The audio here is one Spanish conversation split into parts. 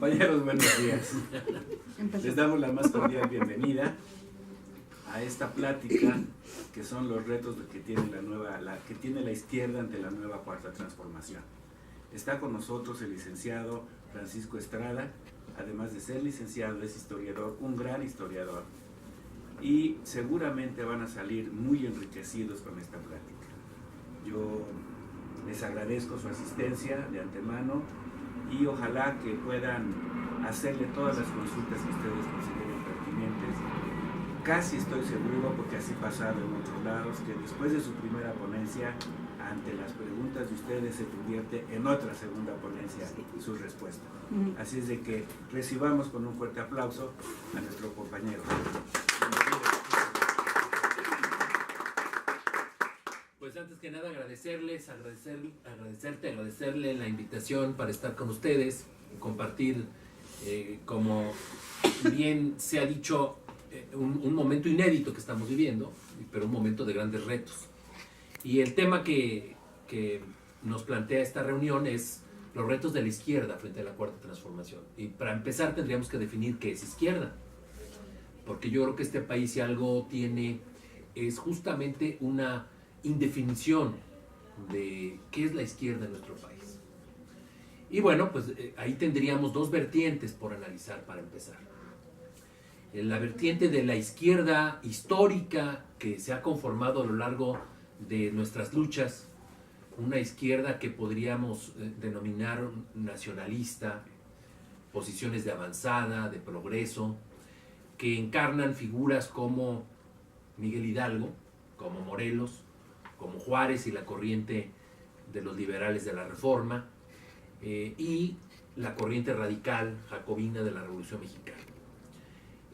Compañeros, buenos días. Les damos la más cordial bienvenida a esta plática que son los retos que tiene que tiene la izquierda ante la nueva cuarta transformación. Está con nosotros el licenciado Francisco Estrada. Además de ser licenciado, es historiador, un gran historiador, y seguramente van a salir muy enriquecidos con esta plática. Yo les agradezco su asistencia de antemano y ojalá que puedan hacerle todas las consultas que ustedes consideren pertinentes. Casi estoy seguro, porque así ha pasado en otros lados, que después de su primera ponencia, ante las preguntas de ustedes se convierte en otra segunda ponencia su respuesta. Así es de que recibamos con un fuerte aplauso a nuestro compañero. Pues antes que nada agradecerle la invitación para estar con ustedes, compartir, como bien se ha dicho, un momento inédito que estamos viviendo, pero un momento de grandes retos. Y el tema que nos plantea esta reunión es los retos de la izquierda frente a la cuarta transformación. Y para empezar tendríamos que definir qué es izquierda, porque yo creo que este país, si algo tiene, es justamente una indefinición de qué es la izquierda en nuestro país. Y bueno, pues ahí tendríamos dos vertientes por analizar para empezar. La vertiente de la izquierda histórica que se ha conformado a lo largo de nuestras luchas, una izquierda que podríamos denominar nacionalista, posiciones de avanzada, de progreso, que encarnan figuras como Miguel Hidalgo, como Morelos, como Juárez y la corriente de los liberales de la Reforma, y la corriente radical jacobina de la Revolución Mexicana.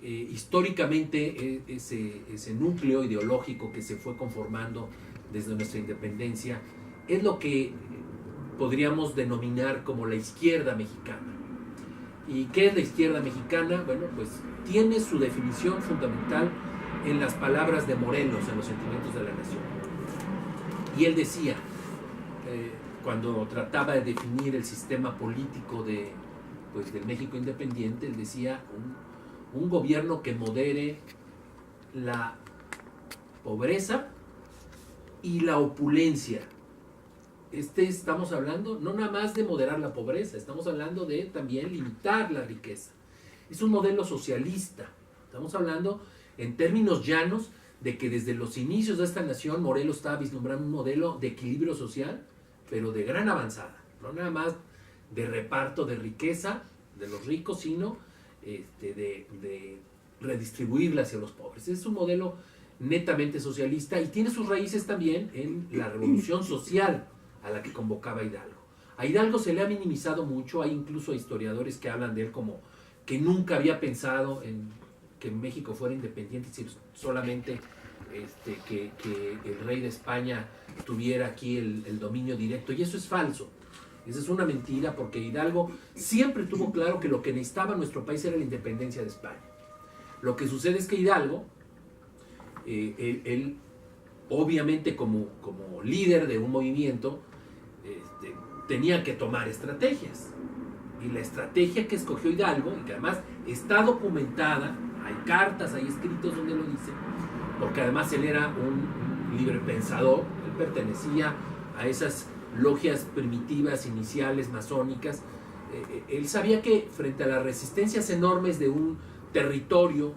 Históricamente ese núcleo ideológico que se fue conformando desde nuestra independencia es lo que podríamos denominar como la izquierda mexicana. ¿Y qué es la izquierda mexicana? Bueno, pues tiene su definición fundamental en las palabras de Morelos, en los Sentimientos de la Nación. Y él decía, cuando trataba de definir el sistema político del México independiente, él decía un gobierno que modere la pobreza y la opulencia. Estamos hablando no nada más de moderar la pobreza, estamos hablando de también limitar la riqueza. Es un modelo socialista. Estamos hablando en términos llanos de que desde los inicios de esta nación Morelos estaba vislumbrando un modelo de equilibrio social, pero de gran avanzada, no nada más de reparto de riqueza de los ricos, sino de redistribuirla hacia los pobres. Es un modelo netamente socialista y tiene sus raíces también en la revolución social a la que convocaba Hidalgo. A Hidalgo se le ha minimizado mucho, hay incluso historiadores que hablan de él como que nunca había pensado en que México fuera independiente, sino solamente que el rey de España tuviera aquí el dominio directo, y eso es falso. Esa es una mentira, porque Hidalgo siempre tuvo claro que lo que necesitaba nuestro país era la independencia de España. Lo que sucede es que Hidalgo, él obviamente como líder de un movimiento, tenía que tomar estrategias. Y la estrategia que escogió Hidalgo, y que además está documentada, hay cartas, hay escritos donde lo dice, porque además él era un libre pensador, él pertenecía a esas logias primitivas, iniciales, masónicas. Él sabía que frente a las resistencias enormes de un territorio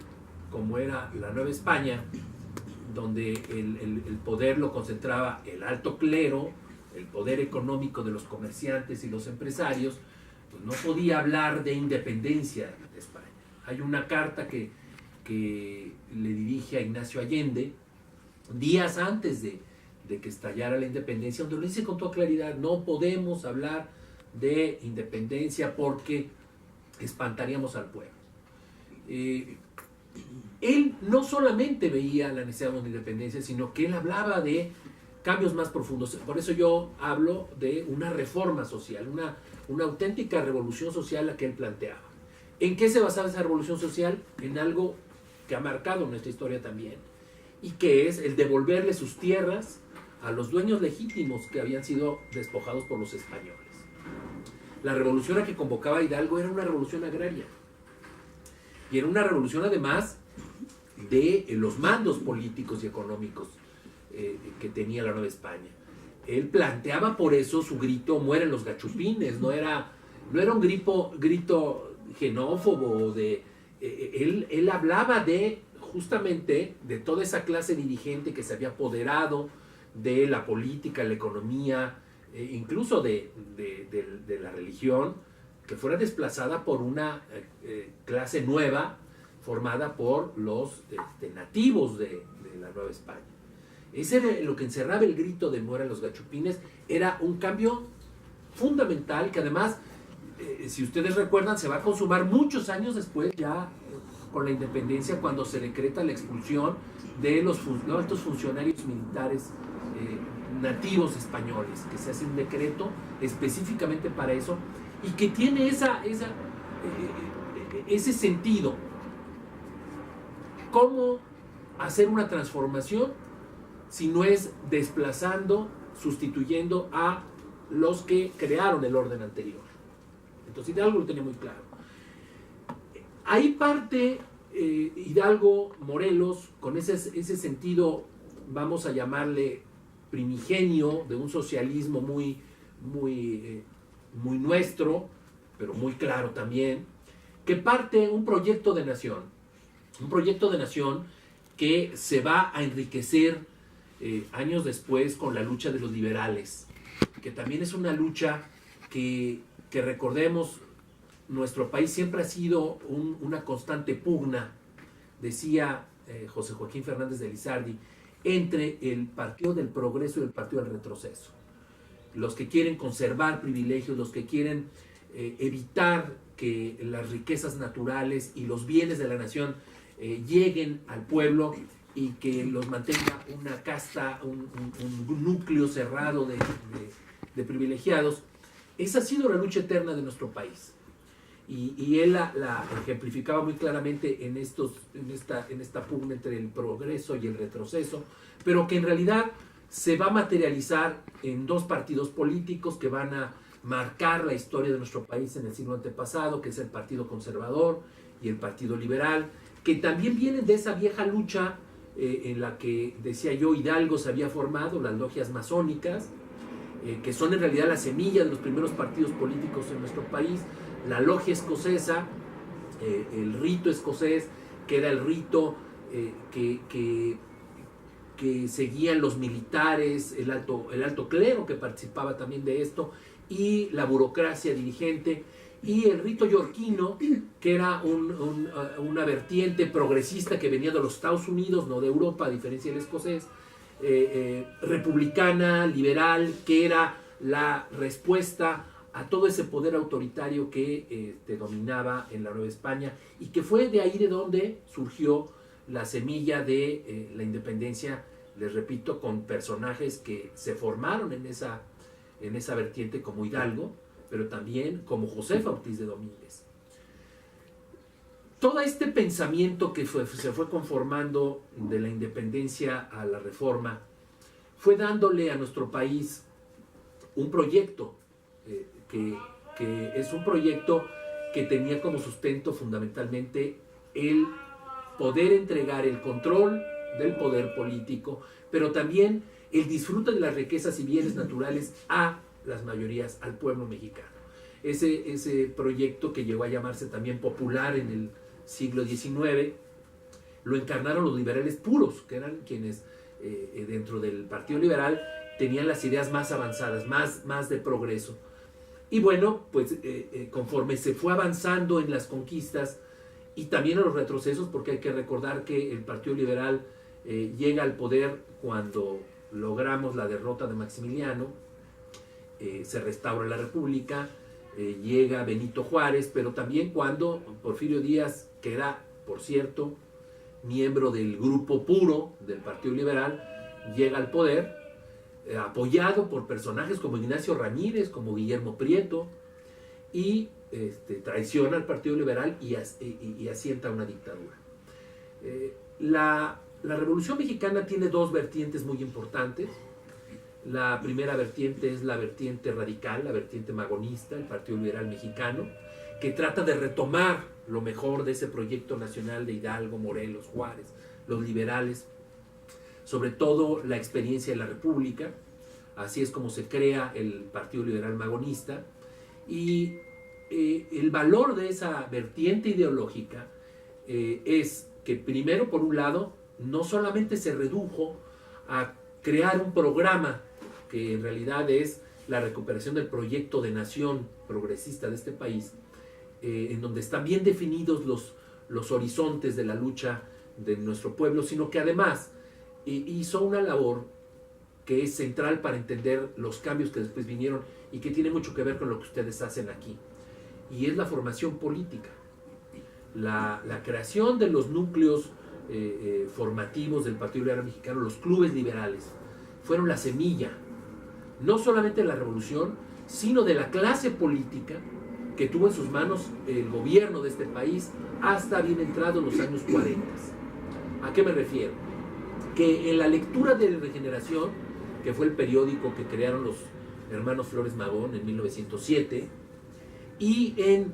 como era la Nueva España, donde el poder lo concentraba el alto clero, el poder económico de los comerciantes y los empresarios, pues no podía hablar de independencia de España. Hay una carta que le dirige a Ignacio Allende días antes de que estallara la independencia, donde lo dice con toda claridad: no podemos hablar de independencia porque espantaríamos al pueblo. Él no solamente veía la necesidad de una independencia, sino que él hablaba de cambios más profundos. Por eso yo hablo de una reforma social, una auténtica revolución social la que él planteaba. ¿En qué se basaba esa revolución social? En algo que ha marcado nuestra historia también, y que es el devolverle sus tierras a los dueños legítimos que habían sido despojados por los españoles. La revolución a que convocaba Hidalgo era una revolución agraria. Y era una revolución además de los mandos políticos y económicos que tenía la Nueva España. Él planteaba por eso su grito "mueren los gachupines", no era un grito xenófobo, él hablaba justamente de toda esa clase dirigente que se había apoderado de la política, la economía, incluso de la religión, que fuera desplazada por una clase nueva formada por los nativos de la Nueva España. Ese era lo que encerraba el grito de "mueran los gachupines". Era un cambio fundamental que además, si ustedes recuerdan, se va a consumar muchos años después, ya con la independencia, cuando se decreta la expulsión de los altos funcionarios militares nativos españoles, que se hace un decreto específicamente para eso y que tiene ese sentido. ¿Cómo hacer una transformación si no es desplazando, sustituyendo a los que crearon el orden anterior? Entonces Hidalgo lo tenía muy claro. Ahí parte Hidalgo, Morelos, con ese sentido, vamos a llamarle primigenio, de un socialismo muy nuestro, pero muy claro también, que parte un proyecto de nación que se va a enriquecer años después con la lucha de los liberales, que también es una lucha que recordemos, nuestro país siempre ha sido una constante pugna, decía José Joaquín Fernández de Lizardi, entre el Partido del Progreso y el Partido del Retroceso. Los que quieren conservar privilegios, los que quieren evitar que las riquezas naturales y los bienes de la nación lleguen al pueblo y que los mantenga una casta, un núcleo cerrado de privilegiados. Esa ha sido la lucha eterna de nuestro país. Y él la ejemplificaba muy claramente en esta pugna entre el progreso y el retroceso, pero que en realidad se va a materializar en dos partidos políticos que van a marcar la historia de nuestro país en el siglo antepasado, que es el Partido Conservador y el Partido Liberal, que también vienen de esa vieja lucha en la que, decía yo, Hidalgo se había formado, las logias masónicas, que son en realidad la semilla de los primeros partidos políticos en nuestro país, la logia escocesa, el rito escocés, que era el rito que seguían los militares, el alto clero que participaba también de esto, y la burocracia dirigente, y el rito yorquino, que era una vertiente progresista que venía de los Estados Unidos, no de Europa, a diferencia del escocés, republicana, liberal, que era la respuesta a todo ese poder autoritario que dominaba en la Nueva España, y que fue de ahí de donde surgió la semilla de la independencia, les repito, con personajes que se formaron en esa vertiente, como Hidalgo, pero también como Josefa Ortiz de Domínguez. Todo este pensamiento que se fue conformando de la independencia a la reforma fue dándole a nuestro país un proyecto que es un proyecto que tenía como sustento fundamentalmente el poder entregar el control del poder político, pero también el disfrute de las riquezas y bienes naturales a las mayorías, al pueblo mexicano. Ese proyecto, que llegó a llamarse también popular en el siglo XIX, lo encarnaron los liberales puros, que eran quienes dentro del Partido Liberal tenían las ideas más avanzadas, más de progreso. Y bueno, pues conforme se fue avanzando en las conquistas y también en los retrocesos, porque hay que recordar que el Partido Liberal llega al poder cuando logramos la derrota de Maximiliano, se restaura la República, llega Benito Juárez, pero también cuando Porfirio Díaz, que era, por cierto, miembro del grupo puro del Partido Liberal, llega al poder, apoyado por personajes como Ignacio Ramírez, como Guillermo Prieto, y traiciona al Partido Liberal y asienta una dictadura. La Revolución Mexicana tiene dos vertientes muy importantes. La primera vertiente es la vertiente radical, la vertiente magonista, el Partido Liberal Mexicano, que trata de retomar lo mejor de ese proyecto nacional de Hidalgo, Morelos, Juárez, los liberales, sobre todo la experiencia de la República. Así es como se crea el Partido Liberal Magonista, y el valor de esa vertiente ideológica es que primero, por un lado, no solamente se redujo a crear un programa que en realidad es la recuperación del proyecto de nación progresista de este país, en donde están bien definidos los horizontes de la lucha de nuestro pueblo, sino que además hizo una labor que es central para entender los cambios que después vinieron y que tiene mucho que ver con lo que ustedes hacen aquí, y es la formación política, la creación de los núcleos formativos del Partido Liberal Mexicano. Los clubes liberales fueron la semilla, no solamente de la revolución, sino de la clase política que tuvo en sus manos el gobierno de este país hasta bien entrados los años 40. ¿A qué me refiero? Que en la lectura de Regeneración, que fue el periódico que crearon los hermanos Flores Magón en 1907, y en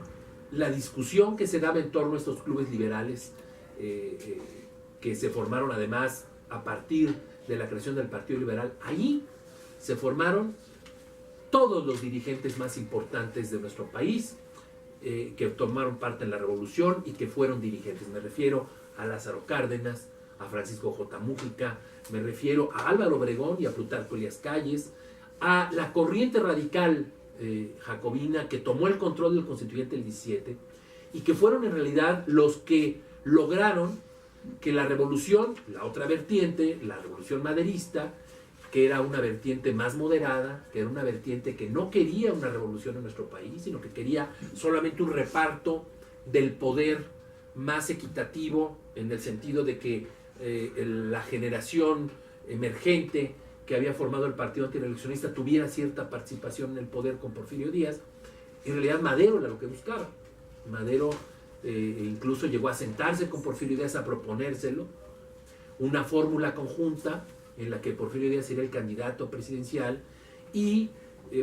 la discusión que se daba en torno a estos clubes liberales, que se formaron además a partir de la creación del Partido Liberal, allí se formaron todos los dirigentes más importantes de nuestro país, que tomaron parte en la revolución y que fueron dirigentes. Me refiero a Lázaro Cárdenas, a Francisco J. Mújica, me refiero a Álvaro Obregón y a Plutarco Elías Calles, a la corriente radical jacobina que tomó el control del Constituyente del 17, y que fueron en realidad los que lograron que la revolución, la otra vertiente, la revolución maderista, que era una vertiente más moderada, que era una vertiente que no quería una revolución en nuestro país, sino que quería solamente un reparto del poder más equitativo, en el sentido de que la generación emergente que había formado el partido antireeleccionista tuviera cierta participación en el poder con Porfirio Díaz. En realidad Madero era lo que buscaba. Madero incluso llegó a sentarse con Porfirio Díaz a proponérselo, una fórmula conjunta en la que Porfirio Díaz sería el candidato presidencial y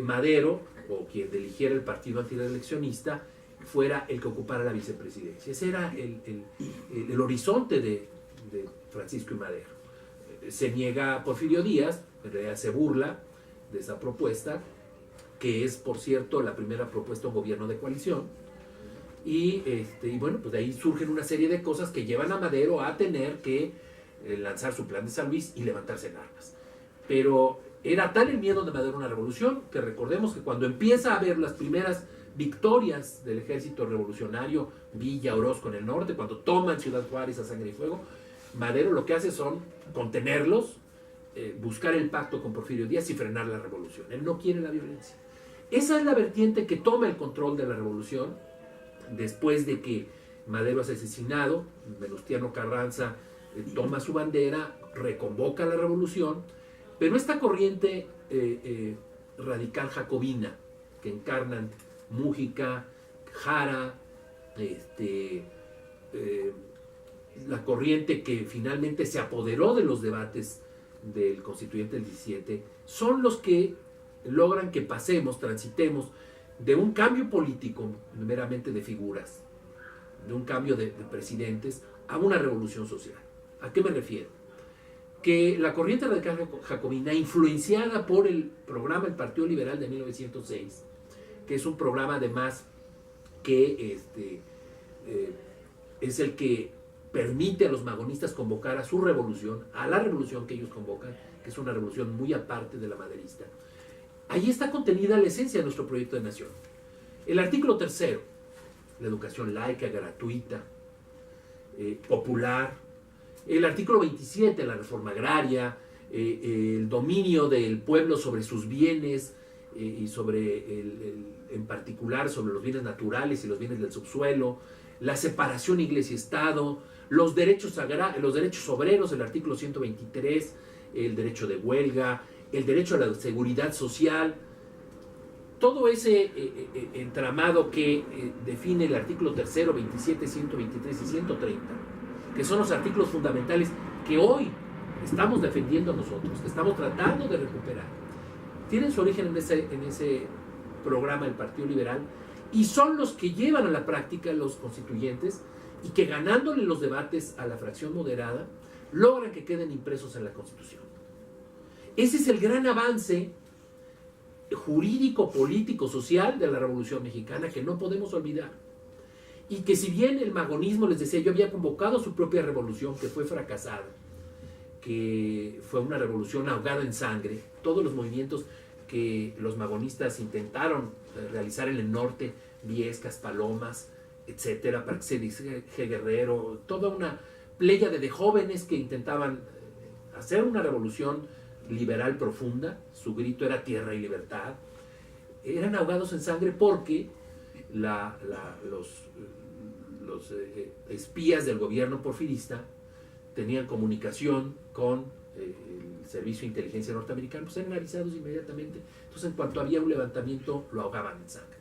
Madero, o quien eligiera el partido antireeleccionista, fuera el que ocupara la vicepresidencia. Ese era el horizonte de Francisco y Madero. Se niega a Porfirio Díaz, en realidad se burla de esa propuesta, que es, por cierto, la primera propuesta de un gobierno de coalición, y bueno, pues de ahí surgen una serie de cosas que llevan a Madero a tener que lanzar su plan de San Luis y levantarse en armas. Pero era tal el miedo de Madero a una revolución, que recordemos que cuando empieza a haber las primeras victorias del ejército revolucionario, Villa, Orozco en el norte, cuando toman Ciudad Juárez a sangre y fuego, Madero lo que hace son contenerlos, buscar el pacto con Porfirio Díaz y frenar la revolución. Él no quiere la violencia. Esa es la vertiente que toma el control de la revolución después de que Madero es asesinado. Venustiano Carranza toma su bandera, reconvoca la revolución, pero esta corriente radical jacobina que encarnan Mújica, Jara, la corriente que finalmente se apoderó de los debates del Constituyente del 17, son los que logran que pasemos, transitemos de un cambio político meramente de figuras, de un cambio de presidentes, a una revolución social. ¿A qué me refiero? Que la corriente radical jacobina, influenciada por el programa del Partido Liberal de 1906, que es un programa además que es el que permite a los magonistas convocar a su revolución, a la revolución que ellos convocan, que es una revolución muy aparte de la maderista. Ahí está contenida la esencia de nuestro proyecto de nación. El artículo 3, la educación laica, gratuita, popular. El artículo 27, la reforma agraria, el dominio del pueblo sobre sus bienes y sobre, en particular, sobre los bienes naturales y los bienes del subsuelo, la separación iglesia-estado, los derechos obreros, el artículo 123, el derecho de huelga, el derecho a la seguridad social, todo ese entramado que define el artículo 3, 27, 123 y 130, que son los artículos fundamentales que hoy estamos defendiendo nosotros, que estamos tratando de recuperar. tienen su origen en ese programa del Partido Liberal y son los que llevan a la práctica los constituyentes y que ganándole los debates a la fracción moderada logran que queden impresos en la Constitución. Ese es el gran avance jurídico, político, social de la Revolución Mexicana que no podemos olvidar. Y que si bien el magonismo, les decía, yo había convocado su propia revolución que fue fracasada, que fue una revolución ahogada en sangre, todos los movimientos que los magonistas intentaron realizar en el norte, Viescas, Palomas, etcétera, Praxedis G. Guerrero, toda una pléyade de jóvenes que intentaban hacer una revolución liberal profunda, su grito era tierra y libertad, eran ahogados en sangre porque los espías del gobierno porfirista tenían comunicación con el servicio de inteligencia norteamericano, pues eran avisados inmediatamente. Entonces, en cuanto había un levantamiento, lo ahogaban en sangre.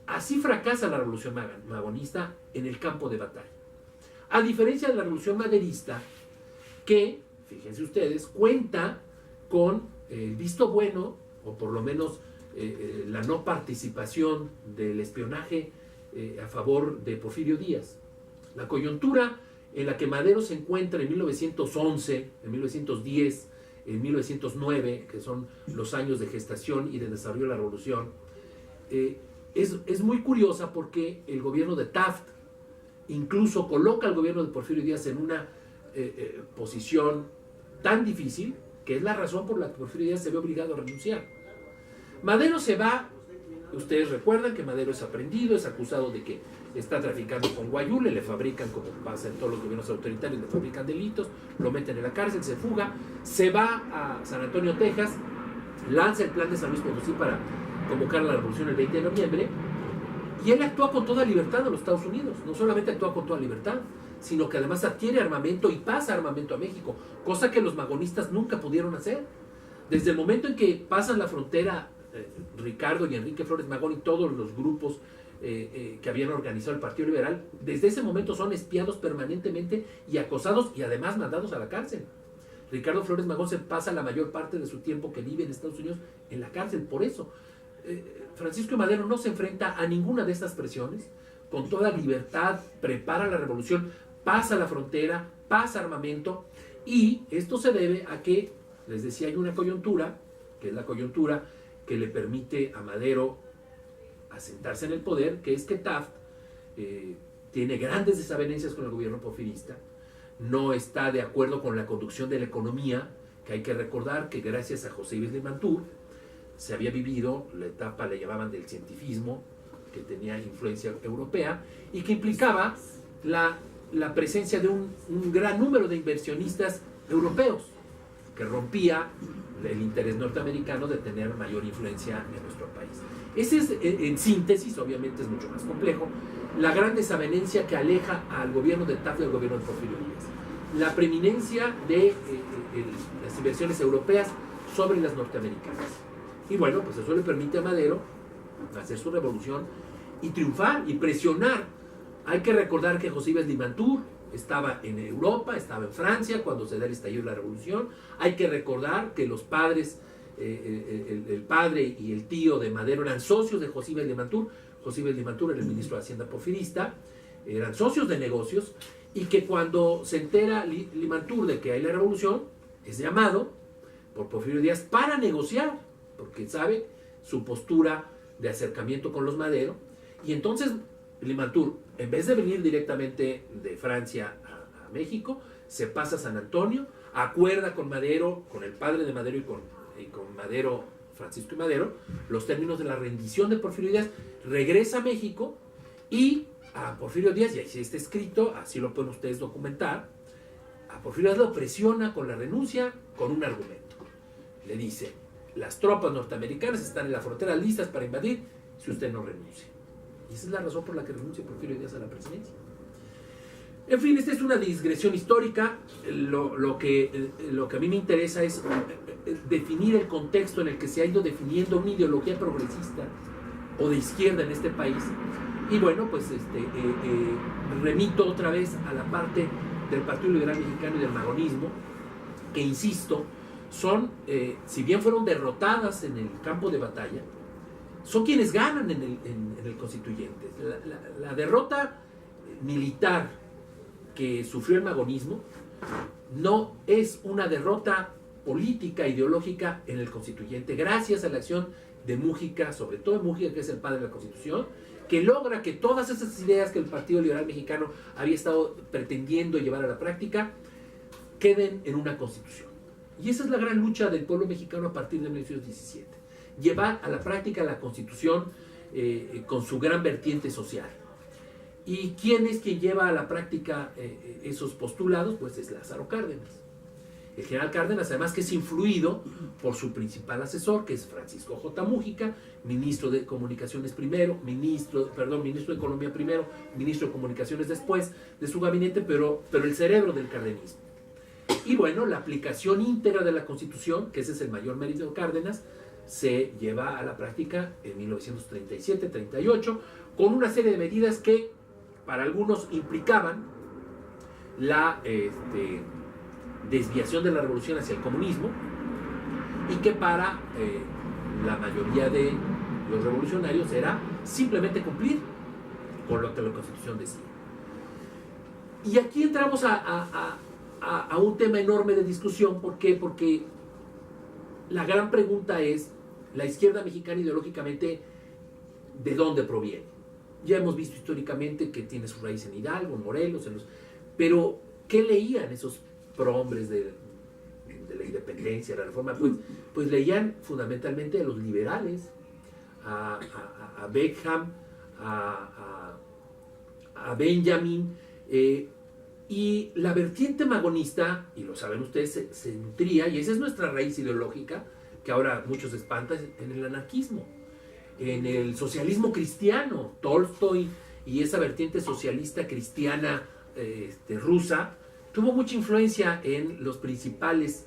Así fracasa la revolución magonista en el campo de batalla. A diferencia de la revolución maderista, que, fíjense ustedes, cuenta con el visto bueno, o por lo menos la no participación del espionaje a favor de Porfirio Díaz. La coyuntura en la que Madero se encuentra en 1911, en 1910, en 1909, que son los años de gestación y de desarrollo de la revolución, es muy curiosa porque el gobierno de Taft incluso coloca al gobierno de Porfirio Díaz en una posición tan difícil, que es la razón por la que Porfirio Díaz se ve obligado a renunciar. Madero se va, ustedes recuerdan que Madero es aprehendido, es acusado de que está traficando con guayule, le fabrican, como pasa en todos los gobiernos autoritarios, le fabrican delitos, lo meten en la cárcel, se fuga, se va a San Antonio, Texas, lanza el plan de San Luis Potosí para convocar la revolución el 20 de noviembre, y él actúa con toda libertad en los Estados Unidos. No solamente actúa con toda libertad, sino que además adquiere armamento y pasa armamento a México, cosa que los magonistas nunca pudieron hacer. Desde el momento en que pasan la frontera Ricardo y Enrique Flores Magón y todos los grupos que habían organizado el Partido Liberal, desde ese momento son espiados permanentemente y acosados y además mandados a la cárcel. Ricardo Flores Magón se pasa la mayor parte de su tiempo que vive en Estados Unidos en la cárcel. Por eso, Francisco de Madero no se enfrenta a ninguna de estas presiones, con toda libertad prepara la revolución, pasa la frontera, pasa armamento, y esto se debe a que, les decía, hay una coyuntura, que es la coyuntura que le permite a Madero asentarse en el poder, que es que Taft tiene grandes desavenencias con el gobierno porfirista, no está de acuerdo con la conducción de la economía, que hay que recordar que gracias a José Ives Limantur se había vivido la etapa, le llamaban del cientifismo, que tenía influencia europea y que implicaba la presencia de un gran número de inversionistas europeos, que rompía el interés norteamericano de tener mayor influencia en nuestro país. Ese es, en síntesis, obviamente es mucho más complejo, la gran desavenencia que aleja al gobierno de Taft del gobierno de Porfirio Díaz. La preeminencia de las inversiones europeas sobre las norteamericanas. Y bueno, pues eso le permite a Madero hacer su revolución y triunfar y presionar. Hay que recordar que José Ives Limantur estaba en Europa, estaba en Francia cuando se da el estallido de la revolución. Hay que recordar que los padres, el padre y el tío de Madero eran socios de José Ives Limantur. José Ives Limantur era el ministro de Hacienda porfirista, eran socios de negocios, y que cuando se entera Limantur de que hay la revolución, es llamado por Porfirio Díaz para negociar, porque sabe su postura de acercamiento con los Madero, y entonces Limantur, en vez de venir directamente de Francia a México, se pasa a San Antonio, acuerda con Madero, con el padre de Madero y con Madero, Francisco y Madero, los términos de la rendición de Porfirio Díaz, regresa a México y a Porfirio Díaz, y así está escrito, así lo pueden ustedes documentar, a Porfirio Díaz lo presiona con la renuncia con un argumento. Le dice: las tropas norteamericanas están en la frontera listas para invadir si usted no renuncia. Y esa es la razón por la que renuncia Porfirio Díaz a la presidencia. En fin, esta es una digresión histórica. Lo que a mí me interesa es definir el contexto en el que se ha ido definiendo una ideología progresista o de izquierda en este país. Y bueno, pues remito otra vez a la parte del Partido Liberal Mexicano y del magonismo, que insisto, son, si bien fueron derrotadas en el campo de batalla, son quienes ganan en el constituyente. La derrota militar que sufrió el magonismo no es una derrota política, ideológica en el constituyente, gracias a la acción de Mújica, sobre todo de Mújica, que es el padre de la Constitución, que logra que todas esas ideas que el Partido Liberal Mexicano había estado pretendiendo llevar a la práctica queden en una constitución. Y esa es la gran lucha del pueblo mexicano a partir de 1917, llevar a la práctica la constitución con su gran vertiente social. ¿Y quién es quien lleva a la práctica esos postulados? Pues es Lázaro Cárdenas. El general Cárdenas, además, que es influido por su principal asesor, que es Francisco J. Mújica, ministro de Comunicaciones primero, ministro de Economía primero, ministro de Comunicaciones después de su gabinete, pero el cerebro del cardenismo. Y bueno, la aplicación íntegra de la Constitución, que ese es el mayor mérito de Cárdenas, se lleva a la práctica en 1937-38, con una serie de medidas que para algunos implicaban la desviación de la revolución hacia el comunismo, y que para la mayoría de los revolucionarios era simplemente cumplir con lo que la Constitución decía. Y aquí entramos a un tema enorme de discusión. ¿Por qué? Porque la gran pregunta es, la izquierda mexicana ideológicamente, ¿de dónde proviene? Ya hemos visto históricamente que tiene su raíz en Hidalgo, en Morelos, pero ¿qué leían esos prohombres de la independencia, de la reforma? Pues leían fundamentalmente a los liberales, a Beckham, a Benjamin, y la vertiente magonista, y lo saben ustedes, se nutría, y esa es nuestra raíz ideológica, que ahora muchos espantan, en el anarquismo, en el socialismo cristiano. Tolstoy y esa vertiente socialista cristiana rusa tuvo mucha influencia en los principales,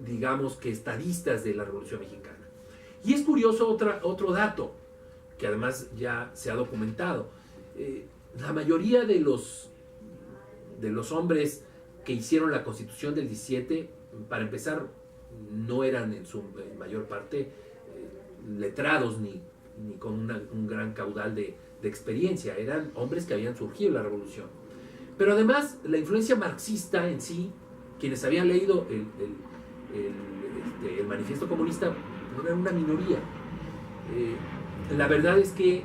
digamos que estadistas de la Revolución Mexicana. Y es curioso otro dato, que además ya se ha documentado. La mayoría de los hombres que hicieron la Constitución del 17, para empezar, no eran en su mayor parte letrados ni con un gran caudal de experiencia. Eran hombres que habían surgido en la revolución. Pero además, la influencia marxista en sí, quienes habían leído el manifiesto comunista, no eran una minoría. La verdad es que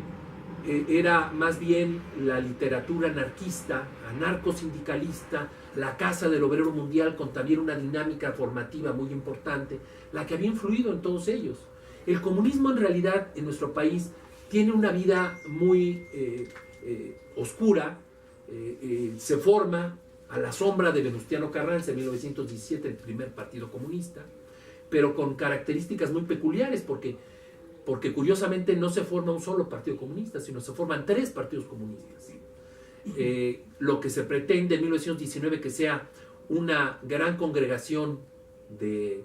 era más bien la literatura anarquista, anarcosindicalista, la Casa del Obrero Mundial, con también una dinámica formativa muy importante, la que había influido en todos ellos. El comunismo en realidad en nuestro país tiene una vida muy oscura. Se forma a la sombra de Venustiano Carranza en 1917, el primer partido comunista, pero con características muy peculiares, porque curiosamente no se forma un solo partido comunista, sino se forman 3 partidos comunistas. Lo que se pretende en 1919 que sea una gran congregación de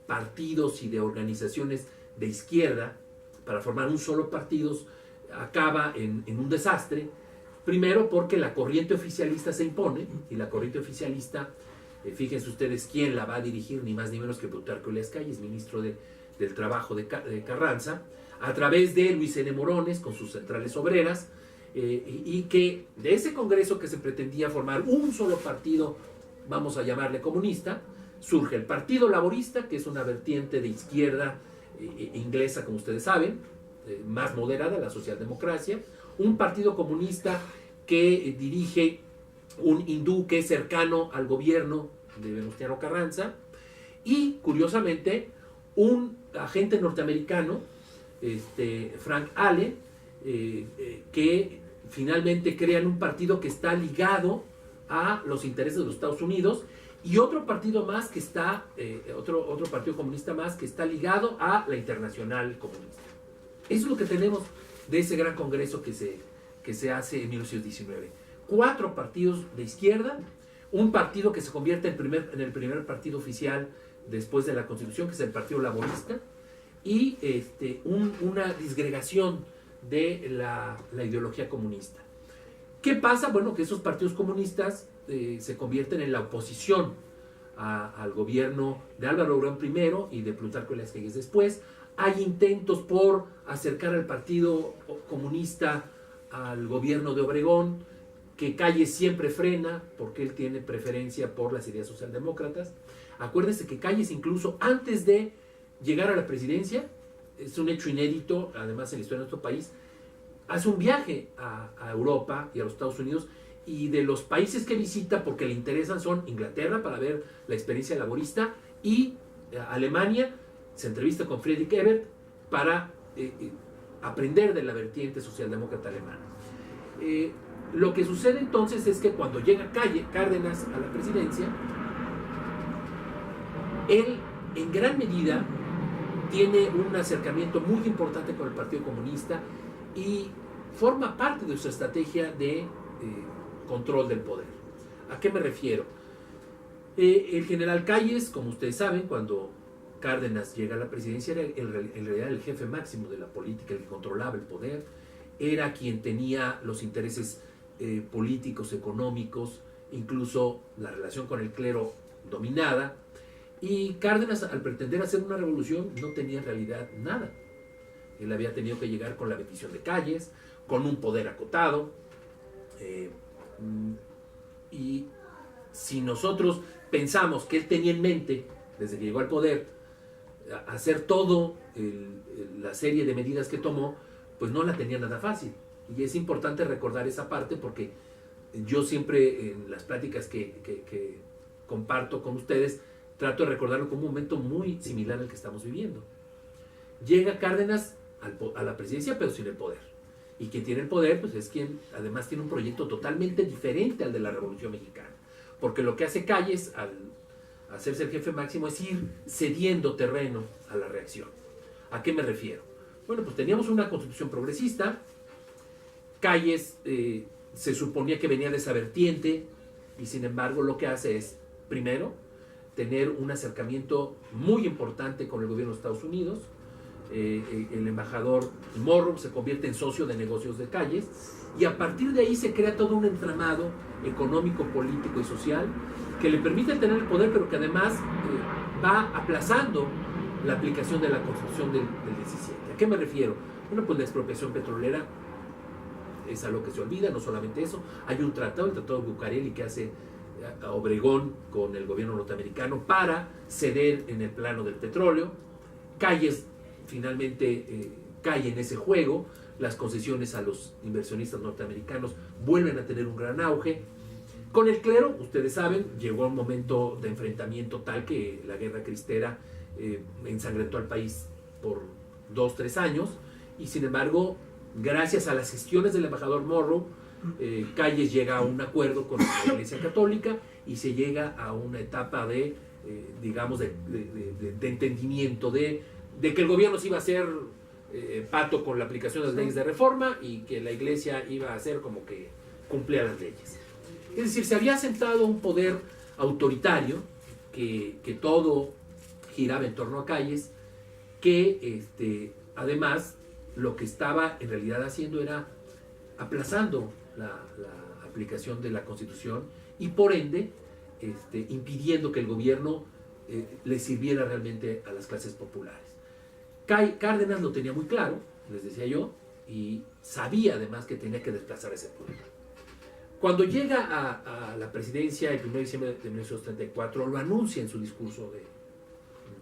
partidos y de organizaciones de izquierda para formar un solo partido acaba en un desastre. Primero porque la corriente oficialista se impone, y la corriente oficialista, fíjense ustedes quién la va a dirigir, ni más ni menos que Plutarco Elías Calles, ministro del Trabajo de Carranza, a través de Luis N. Morones con sus centrales obreras, y que de ese congreso que se pretendía formar un solo partido, vamos a llamarle comunista, surge el Partido Laborista, que es una vertiente de izquierda inglesa, como ustedes saben, más moderada, la socialdemocracia, un partido comunista que dirige un hindú que es cercano al gobierno de Venustiano Carranza, y curiosamente un agente norteamericano, Frank Allen, que finalmente crean un partido que está ligado a los intereses de los Estados Unidos, y otro partido más que está, otro partido comunista más que está ligado a la Internacional Comunista. Eso es lo que tenemos de ese gran congreso que se hace en 1919. 4 partidos de izquierda, un partido que se convierte en el primer partido oficial después de la Constitución, que es el Partido Laborista, y una disgregación de la ideología comunista. ¿Qué pasa? Bueno, que esos partidos comunistas se convierten en la oposición al gobierno de Álvaro Obregón primero y de Plutarco Elías Calles después. Hay intentos por acercar al Partido Comunista al gobierno de Obregón, que Calles siempre frena porque él tiene preferencia por las ideas socialdemócratas. Acuérdense que Calles, incluso antes de llegar a la presidencia, es un hecho inédito, además en la historia de nuestro país, hace un viaje a Europa y a los Estados Unidos, y de los países que visita, porque le interesan, son Inglaterra para ver la experiencia laborista, y Alemania. Se entrevista con Friedrich Ebert para aprender de la vertiente socialdemócrata alemana. Lo que sucede entonces es que cuando llega Cárdenas a la presidencia, él en gran medida tiene un acercamiento muy importante con el Partido Comunista y forma parte de su estrategia de control del poder. ¿A qué me refiero? El general Calles, como ustedes saben, cuando Cárdenas llega a la presidencia, era en realidad el jefe máximo de la política, el que controlaba el poder, era quien tenía los intereses políticos, económicos, incluso la relación con el clero dominada, y Cárdenas, al pretender hacer una revolución, no tenía en realidad nada. Él había tenido que llegar con la bendición de Calles, con un poder acotado, y si nosotros pensamos que él tenía en mente, desde que llegó al poder, hacer todo la serie de medidas que tomó, pues no la tenía nada fácil. Y es importante recordar esa parte, porque yo siempre en las pláticas que comparto con ustedes trato de recordarlo como un momento muy similar al que estamos viviendo. Llega Cárdenas a la presidencia, pero sin el poder. Y quien tiene el poder, pues es quien además tiene un proyecto totalmente diferente al de la Revolución Mexicana. Porque lo que hace Calles al hacerse el jefe máximo es ir cediendo terreno a la reacción. ¿A qué me refiero? Bueno, pues teníamos una constitución progresista. Calles se suponía que venía de esa vertiente, y sin embargo lo que hace es, primero, tener un acercamiento muy importante con el gobierno de Estados Unidos. El embajador Morrow se convierte en socio de negocios de Calles, y a partir de ahí se crea todo un entramado económico, político y social que le permite tener el poder, pero que además va aplazando la aplicación de la Constitución del 17. ¿A qué me refiero? Bueno, pues la expropiación petrolera es algo que se olvida, no solamente eso. Hay un tratado, el Tratado de Bucareli, que hace a Obregón con el gobierno norteamericano para ceder en el plano del petróleo. Calles finalmente cae en ese juego. Las concesiones a los inversionistas norteamericanos vuelven a tener un gran auge. Con el clero, ustedes saben, llegó un momento de enfrentamiento tal que la guerra cristera ensangrentó al país por 2-3 años, y sin embargo, gracias a las gestiones del embajador Morrow, Calles llega a un acuerdo con la Iglesia Católica y se llega a una etapa de, digamos, de entendimiento de que el gobierno se iba a hacer pato con la aplicación de las leyes de reforma, y que la Iglesia iba a hacer como que cumplía las leyes. Es decir, se había sentado un poder autoritario que todo giraba en torno a Calles, que además lo que estaba en realidad haciendo era aplazando la aplicación de la Constitución, y por ende impidiendo que el gobierno le sirviera realmente a las clases populares. Cárdenas lo tenía muy claro, les decía yo, y sabía además que tenía que desplazar ese poder. Cuando llega a la presidencia el 1 de diciembre de 1934, lo anuncia en su discurso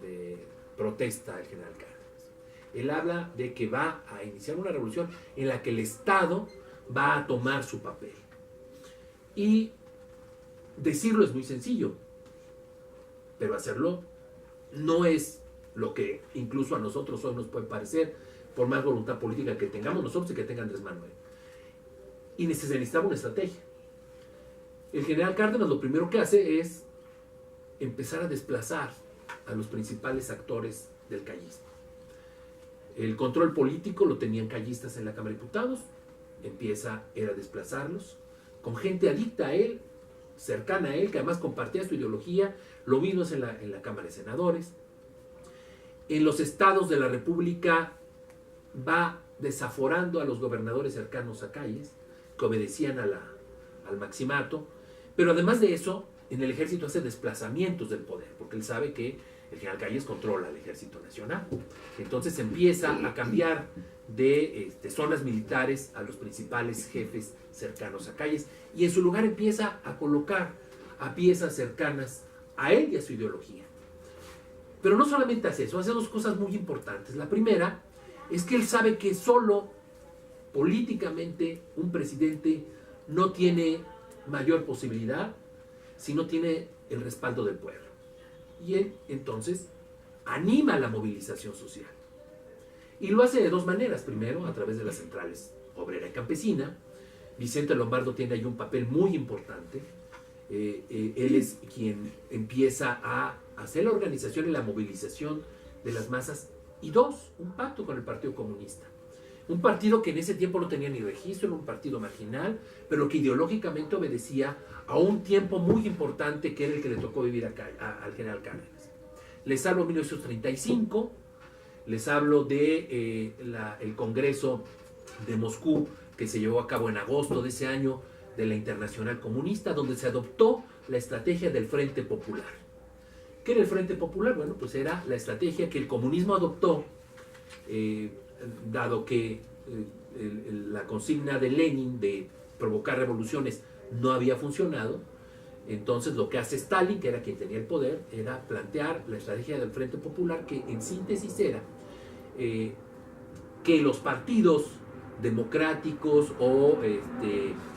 de protesta el general Cárdenas. Él habla de que va a iniciar una revolución en la que el Estado va a tomar su papel. Y decirlo es muy sencillo, pero hacerlo no es lo que incluso a nosotros hoy nos puede parecer, por más voluntad política que tengamos nosotros y que tenga Andrés Manuel. Y se necesitaba una estrategia. El general Cárdenas lo primero que hace es empezar a desplazar a los principales actores del callismo. El control político lo tenían callistas en la Cámara de Diputados, empieza él a desplazarlos, con gente adicta a él, cercana a él, que además compartía su ideología. Lo mismo es en la Cámara de Senadores. En los estados de la República va desaforando a los gobernadores cercanos a Calles, que obedecían al maximato, pero además de eso en el ejército hace desplazamientos del poder, porque él sabe que el general Calles controla el ejército nacional. Entonces empieza a cambiar de zonas militares a los principales jefes cercanos a Calles, y en su lugar empieza a colocar a piezas cercanas a él y a su ideología. Pero no solamente hace eso, hace dos cosas muy importantes. La primera es que él sabe que solo políticamente un presidente no tiene mayor posibilidad si no tiene el respaldo del pueblo. Y él entonces anima la movilización social. Y lo hace de dos maneras. Primero, a través de las centrales obrera y campesina. Vicente Lombardo tiene ahí un papel muy importante. Él es quien empieza a hacer la organización y la movilización de las masas. Y dos, un pacto con el Partido Comunista. Un partido que en ese tiempo no tenía ni registro, era un partido marginal, pero que ideológicamente obedecía a un tiempo muy importante que era el que le tocó vivir al general Cárdenas. Les hablo de 1935, les hablo de el Congreso de Moscú que se llevó a cabo en agosto de ese año de la Internacional Comunista, donde se adoptó la estrategia del Frente Popular. ¿Qué era el Frente Popular? Bueno, pues era la estrategia que el comunismo adoptó, dado que la consigna de Lenin de provocar revoluciones no había funcionado. Entonces lo que hace Stalin, que era quien tenía el poder, era plantear la estrategia del Frente Popular, que en síntesis era que los partidos democráticos o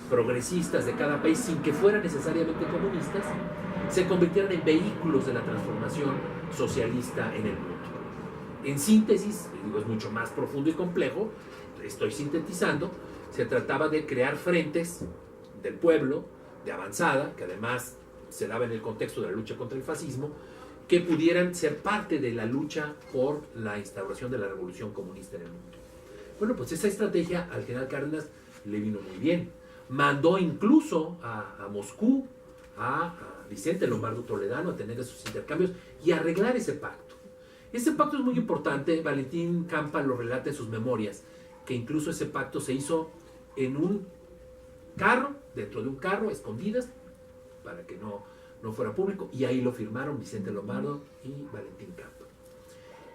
progresistas de cada país, sin que fueran necesariamente comunistas, se convirtieran en vehículos de la transformación socialista en el mundo. En síntesis, digo, es mucho más profundo y complejo, estoy sintetizando, se trataba de crear frentes del pueblo, de avanzada, que además se daba en el contexto de la lucha contra el fascismo, que pudieran ser parte de la lucha por la instauración de la revolución comunista en el mundo. Bueno, pues esa estrategia al general Cárdenas le vino muy bien. Mandó incluso a Moscú, a Vicente Lombardo Toledano, a tener esos intercambios y a arreglar ese pacto. Ese pacto es muy importante. Valentín Campa lo relata en sus memorias, que incluso ese pacto se hizo en un carro, dentro de un carro, a escondidas, para que no fuera público, y ahí lo firmaron Vicente Lombardo y Valentín Campa.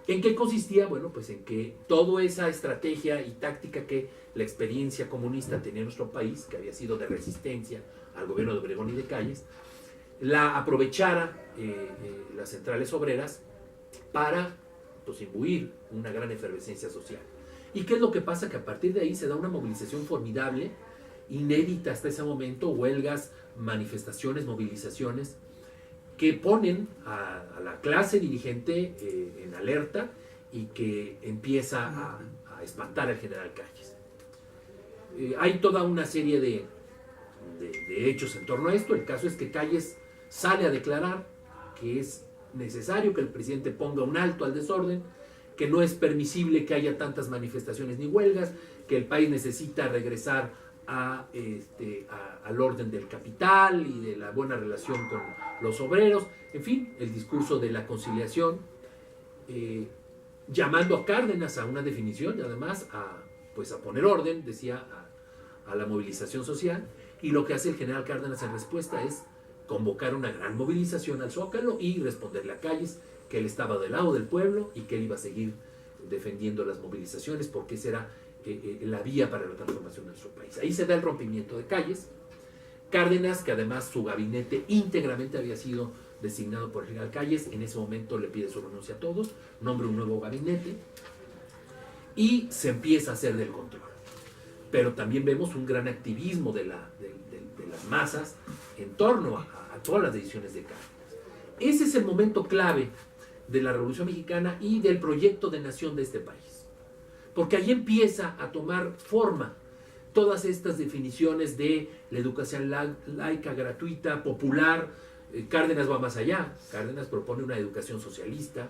¿En qué consistía? Bueno, pues en que toda esa estrategia y táctica que la experiencia comunista tenía en nuestro país, que había sido de resistencia al gobierno de Obregón y de Calles, la aprovechara las centrales obreras para, pues, imbuir una gran efervescencia social. ¿Y qué es lo que pasa? Que a partir de ahí se da una movilización formidable, inédita hasta ese momento, huelgas, manifestaciones, movilizaciones, que ponen a la clase dirigente en alerta y que empieza a espantar al general Calles. Hay toda una serie de hechos en torno a esto. El caso es que Calles sale a declarar que es necesario que el presidente ponga un alto al desorden, que no es permisible que haya tantas manifestaciones ni huelgas, que el país necesita regresar al orden del capital y de la buena relación con los obreros, en fin, el discurso de la conciliación, llamando a Cárdenas a una definición y además a poner orden, decía, a la movilización social. Y lo que hace el general Cárdenas en respuesta es convocar una gran movilización al Zócalo y responderle a Calles que él estaba del lado del pueblo y que él iba a seguir defendiendo las movilizaciones porque esa era la vía para la transformación de nuestro país. Ahí se da el rompimiento de Calles. Cárdenas, que además su gabinete íntegramente había sido designado por el general Calles, en ese momento le pide su renuncia a todos, nombra un nuevo gabinete y se empieza a hacer del control. Pero también vemos un gran activismo de las masas en torno a todas las decisiones de Cárdenas. Ese es el momento clave de la Revolución Mexicana y del proyecto de nación de este país. Porque ahí empieza a tomar forma todas estas definiciones de la educación laica, gratuita, popular. Cárdenas va más allá. Cárdenas propone una educación socialista,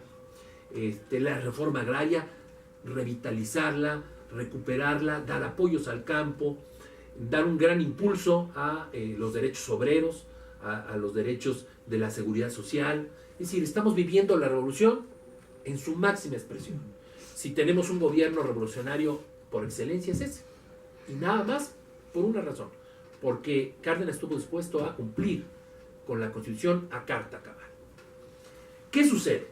la reforma agraria, revitalizarla, recuperarla, dar apoyos al campo, dar un gran impulso a los derechos obreros, a los derechos de la seguridad social. Es decir, estamos viviendo la revolución en su máxima expresión. Si tenemos un gobierno revolucionario por excelencia es ese. Y nada más por una razón. Porque Cárdenas estuvo dispuesto a cumplir con la Constitución a carta cabal. ¿Qué sucede?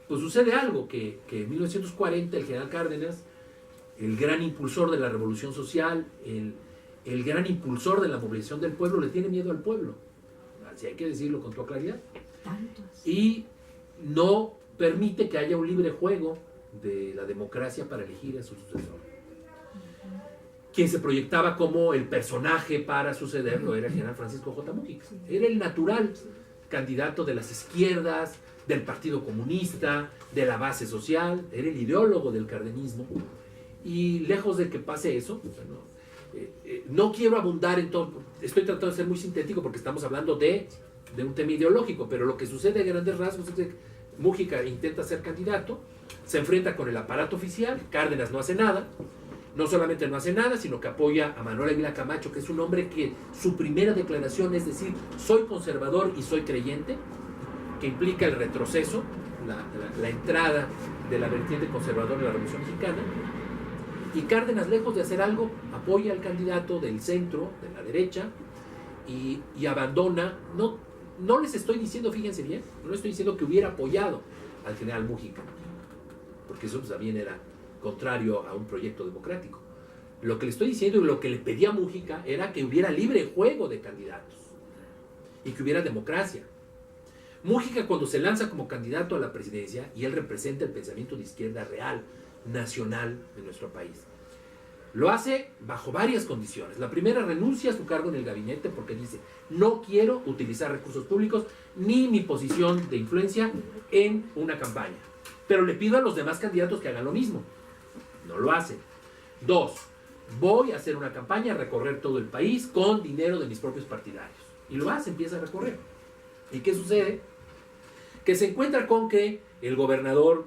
Pues sucede algo, que en 1940 el general Cárdenas, el gran impulsor de la revolución social, el gran impulsor de la movilización del pueblo, le tiene miedo al pueblo, así hay que decirlo con toda claridad, y no permite que haya un libre juego de la democracia para elegir a su sucesor. Quien se proyectaba como el personaje para sucederlo era el general Francisco J. Múgica. Era el natural candidato de las izquierdas, del Partido Comunista, de la base social, era el ideólogo del cardenismo. Y lejos de que pase eso, no quiero abundar en todo, estoy tratando de ser muy sintético porque estamos hablando de un tema ideológico, pero lo que sucede a grandes rasgos es que Múgica intenta ser candidato, se enfrenta con el aparato oficial, Cárdenas no hace nada, no solamente no hace nada, sino que apoya a Manuel Ávila Camacho, que es un hombre que su primera declaración es decir, soy conservador y soy creyente, que implica el retroceso, la entrada de la vertiente conservadora de la Revolución Mexicana. Y Cárdenas, lejos de hacer algo, apoya al candidato del centro, de la derecha, y abandona, no les estoy diciendo, fíjense bien, no les estoy diciendo que hubiera apoyado al general Múgica, porque eso también era contrario a un proyecto democrático. Lo que le estoy diciendo y lo que le pedía a Múgica era que hubiera libre juego de candidatos y que hubiera democracia. Múgica, cuando se lanza como candidato a la presidencia, y él representa el pensamiento de izquierda real, nacional de nuestro país, lo hace bajo varias condiciones. La primera, renuncia a su cargo en el gabinete porque dice, no quiero utilizar recursos públicos ni mi posición de influencia en una campaña, pero le pido a los demás candidatos que hagan lo mismo. No lo hacen. 2, voy a hacer una campaña, a recorrer todo el país con dinero de mis propios partidarios. Y lo hace, empieza a recorrer. ¿Y qué sucede? Que se encuentra con que el gobernador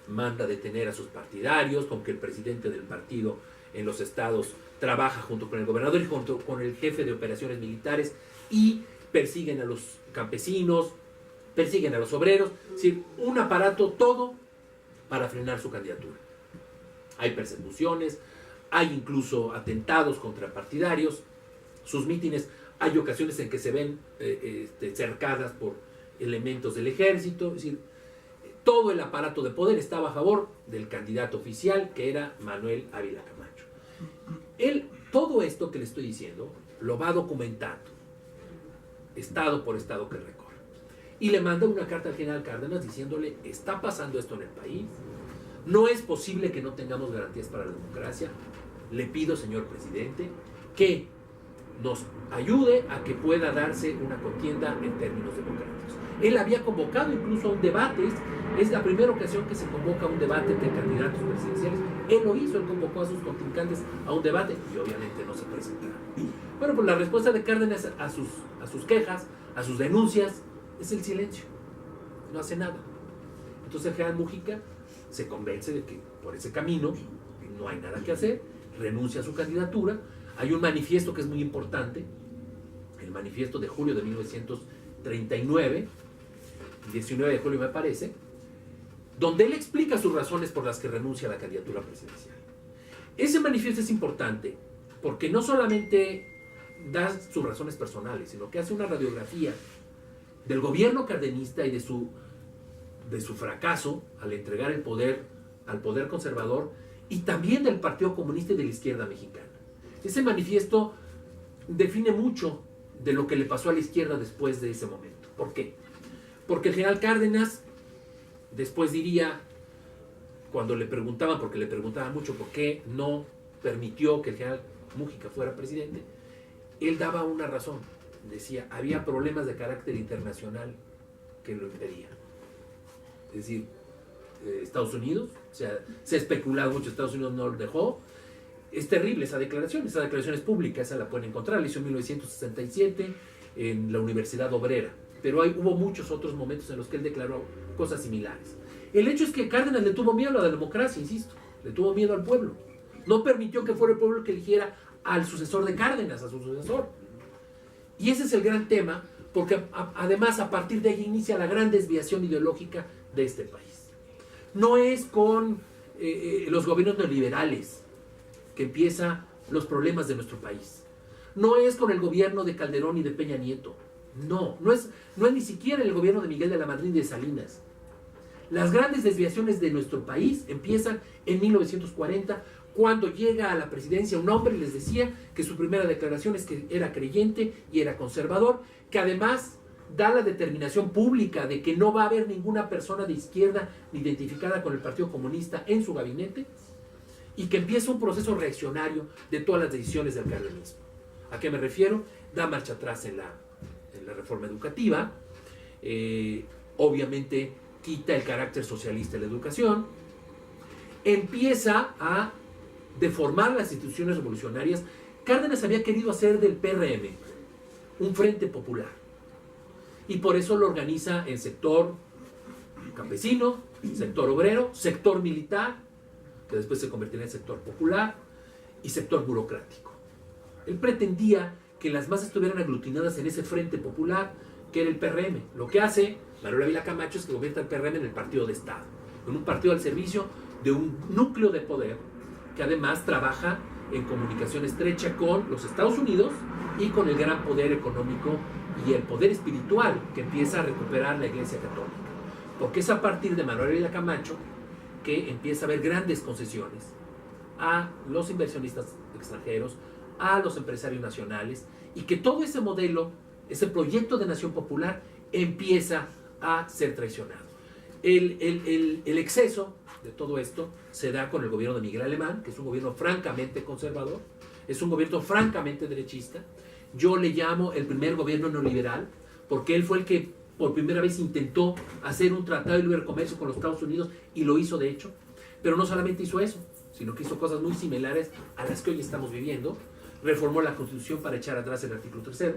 manda detener a sus partidarios, con que el presidente del partido en los estados trabaja junto con el gobernador y junto con el jefe de operaciones militares y persiguen a los campesinos, persiguen a los obreros, es decir, un aparato todo para frenar su candidatura. Hay persecuciones, hay incluso atentados contra partidarios, sus mítines, hay ocasiones en que se ven cercadas por elementos del ejército, es decir, todo el aparato de poder estaba a favor del candidato oficial, que era Manuel Ávila Camacho. Él, todo esto que le estoy diciendo, lo va documentando, estado por estado que recorre. Y le manda una carta al general Cárdenas diciéndole, está pasando esto en el país, no es posible que no tengamos garantías para la democracia, le pido, señor presidente, que nos ayude a que pueda darse una contienda en términos democráticos. Él había convocado incluso a un debate, es la primera ocasión que se convoca a un debate entre candidatos presidenciales. Él lo hizo, él convocó a sus contrincantes a un debate y obviamente no se presentaron. Bueno, pues la respuesta de Cárdenas a sus quejas, a sus denuncias, es el silencio. No hace nada. Entonces el general Múgica se convence de que por ese camino no hay nada que hacer, renuncia a su candidatura. Hay un manifiesto que es muy importante, el manifiesto de julio de 1939, 19 de julio me parece, donde él explica sus razones por las que renuncia a la candidatura presidencial. Ese manifiesto es importante porque no solamente da sus razones personales, sino que hace una radiografía del gobierno cardenista y de su fracaso al entregar el poder al poder conservador y también del Partido Comunista y de la izquierda mexicana. Ese manifiesto define mucho de lo que le pasó a la izquierda después de ese momento. ¿Por qué? Porque el general Cárdenas después diría, cuando le preguntaban, porque le preguntaban mucho por qué no permitió que el general Múgica fuera presidente, él daba una razón. Decía, había problemas de carácter internacional que lo impedían. Es decir, Estados Unidos, o sea, se ha especulado mucho, Estados Unidos no lo dejó. Es terrible esa declaración es pública, esa la pueden encontrar, la hizo en 1967 en la Universidad Obrera, pero hubo muchos otros momentos en los que él declaró cosas similares. El hecho es que Cárdenas le tuvo miedo a la democracia, insisto, le tuvo miedo al pueblo, no permitió que fuera el pueblo que eligiera al sucesor de Cárdenas, a su sucesor. Y ese es el gran tema, porque además a partir de ahí inicia la gran desviación ideológica de este país. No es con los gobiernos neoliberales que empiezan los problemas de nuestro país. No es con el gobierno de Calderón y de Peña Nieto. No es ni siquiera el gobierno de Miguel de la Madrid y de Salinas. Las grandes desviaciones de nuestro país empiezan en 1940, cuando llega a la presidencia un hombre y les decía que su primera declaración es que era creyente y era conservador, que además da la determinación pública de que no va a haber ninguna persona de izquierda ni identificada con el Partido Comunista en su gabinete, y que empieza un proceso reaccionario de todas las decisiones del cardenismo. ¿A qué me refiero? Da marcha atrás en la reforma educativa, obviamente quita el carácter socialista de la educación, empieza a deformar las instituciones revolucionarias. Cárdenas había querido hacer del PRM un frente popular, y por eso lo organiza en sector campesino, sector obrero, sector militar, que después se convertirá en sector popular, y sector burocrático. Él pretendía que las masas estuvieran aglutinadas en ese frente popular, que era el PRM. Lo que hace Manuel Ávila Camacho es que convierte al PRM en el partido de Estado, en un partido al servicio de un núcleo de poder que además trabaja en comunicación estrecha con los Estados Unidos y con el gran poder económico y el poder espiritual que empieza a recuperar la Iglesia Católica. Porque es a partir de Manuel Ávila Camacho que empieza a haber grandes concesiones a los inversionistas extranjeros, a los empresarios nacionales, y que todo ese modelo, ese proyecto de nación popular, empieza a ser traicionado. El exceso de todo esto se da con el gobierno de Miguel Alemán, que es un gobierno francamente conservador, es un gobierno francamente derechista. Yo le llamo el primer gobierno neoliberal, porque él fue el que por primera vez intentó hacer un tratado de libre comercio con los Estados Unidos, y lo hizo de hecho. Pero no solamente hizo eso, sino que hizo cosas muy similares a las que hoy estamos viviendo. Reformó la Constitución para echar atrás el artículo 3,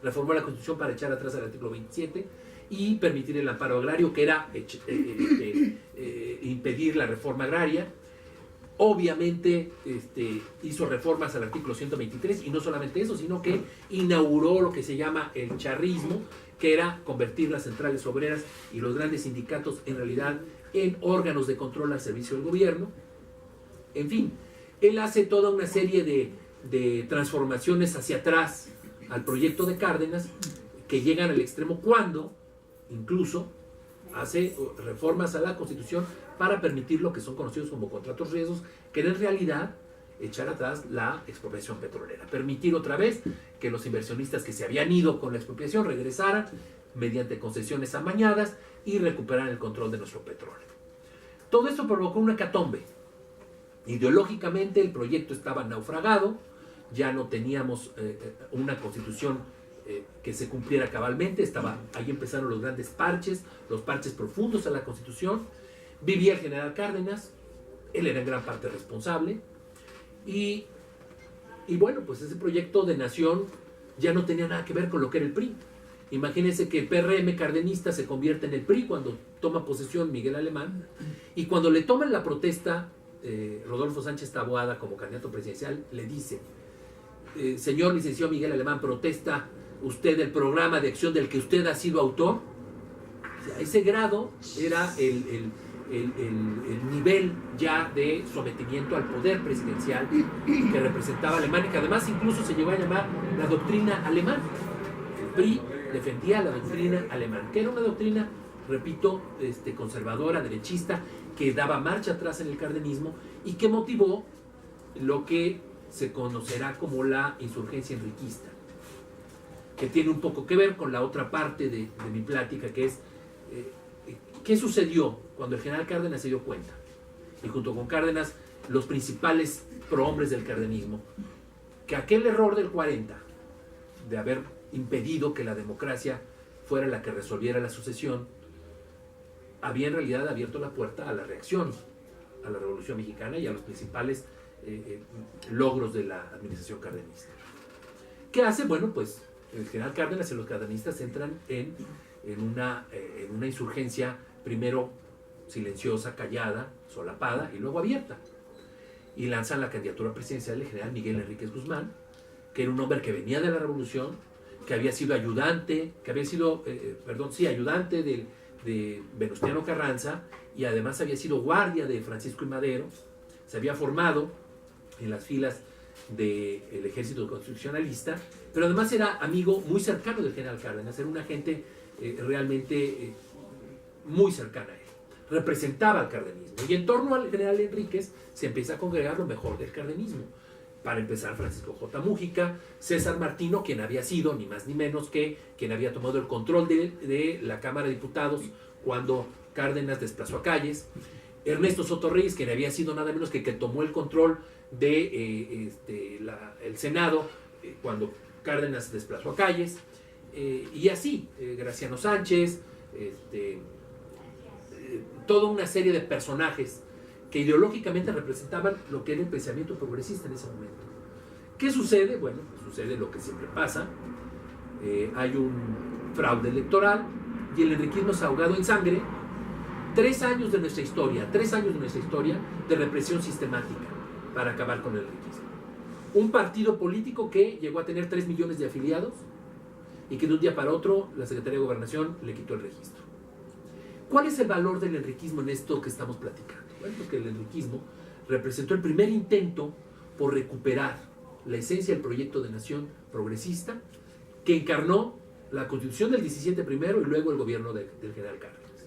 reformó la Constitución para echar atrás el artículo 27 y permitir el amparo agrario, que era impedir la reforma agraria. Obviamente hizo reformas al artículo 123, y no solamente eso, sino que inauguró lo que se llama el charrismo, que era convertir las centrales obreras y los grandes sindicatos en realidad en órganos de control al servicio del gobierno. En fin, él hace toda una serie de transformaciones hacia atrás al proyecto de Cárdenas, que llegan al extremo cuando incluso hace reformas a la Constitución para permitir lo que son conocidos como contratos riesgos, que en realidad echar atrás la expropiación petrolera, permitir otra vez que los inversionistas que se habían ido con la expropiación regresaran mediante concesiones amañadas y recuperaran el control de nuestro petróleo. Todo esto provocó una hecatombe. Ideológicamente el proyecto estaba naufragado, ya no teníamos una constitución que se cumpliera cabalmente, ahí empezaron los grandes parches, los parches profundos a la Constitución. Vivía el general Cárdenas, él era en gran parte responsable, y bueno, pues ese proyecto de nación ya no tenía nada que ver con lo que era el PRI. Imagínense que el PRM cardenista se convierte en el PRI cuando toma posesión Miguel Alemán, y cuando le toman la protesta Rodolfo Sánchez Taboada como candidato presidencial, le dice: señor licenciado Miguel Alemán, ¿protesta usted el programa de acción del que usted ha sido autor? O sea, ese grado era el nivel ya de sometimiento al poder presidencial que representaba Alemania, y que además incluso se llegó a llamar la doctrina alemana. El PRI defendía la doctrina alemana, que era una doctrina, repito, conservadora, derechista, que daba marcha atrás en el cardenismo y que motivó lo que se conocerá como la insurgencia enriquista, que tiene un poco que ver con la otra parte de mi plática, que es ¿qué sucedió cuando el general Cárdenas se dio cuenta? Y junto con Cárdenas, los principales prohombres del cardenismo, que aquel error del 40, de haber impedido que la democracia fuera la que resolviera la sucesión, había en realidad abierto la puerta a la reacción a la Revolución Mexicana y a los principales logros de la administración cardenista. ¿Qué hace? Bueno, pues el general Cárdenas y los cardenistas entran en una insurgencia, primero silenciosa, callada, solapada, y luego abierta. Y lanzan la candidatura presidencial del general Miguel Enríquez Guzmán, que era un hombre que venía de la Revolución, que había sido ayudante, ayudante de Venustiano Carranza, y además había sido guardia de Francisco I. Madero. Se había formado en las filas del ejército constitucionalista, pero además era amigo muy cercano del general Cárdenas, era una gente realmente muy cercana a él, representaba al cardenismo, y en torno al general Enríquez se empieza a congregar lo mejor del cardenismo. Para empezar, Francisco J. Múgica, César Martino, quien había sido ni más ni menos que quien había tomado el control de la Cámara de Diputados cuando Cárdenas desplazó a Calles, Ernesto Soto Reyes, quien había sido nada menos que tomó el control de el Senado cuando Cárdenas desplazó a Calles, y así, Graciano Sánchez, toda una serie de personajes que ideológicamente representaban lo que era el pensamiento progresista en ese momento. ¿Qué sucede? Bueno, pues sucede lo que siempre pasa. Hay un fraude electoral y el enriquismo es ahogado en sangre. 3 años de nuestra historia de represión sistemática para acabar con el enriquismo. Un partido político que llegó a tener 3 millones de afiliados y que de un día para otro la Secretaría de Gobernación le quitó el registro. ¿Cuál es el valor del enriquismo en esto que estamos platicando? Bueno, porque el enriquismo representó el primer intento por recuperar la esencia del proyecto de nación progresista que encarnó la Constitución del 17 primero y luego el gobierno del general Cárdenas.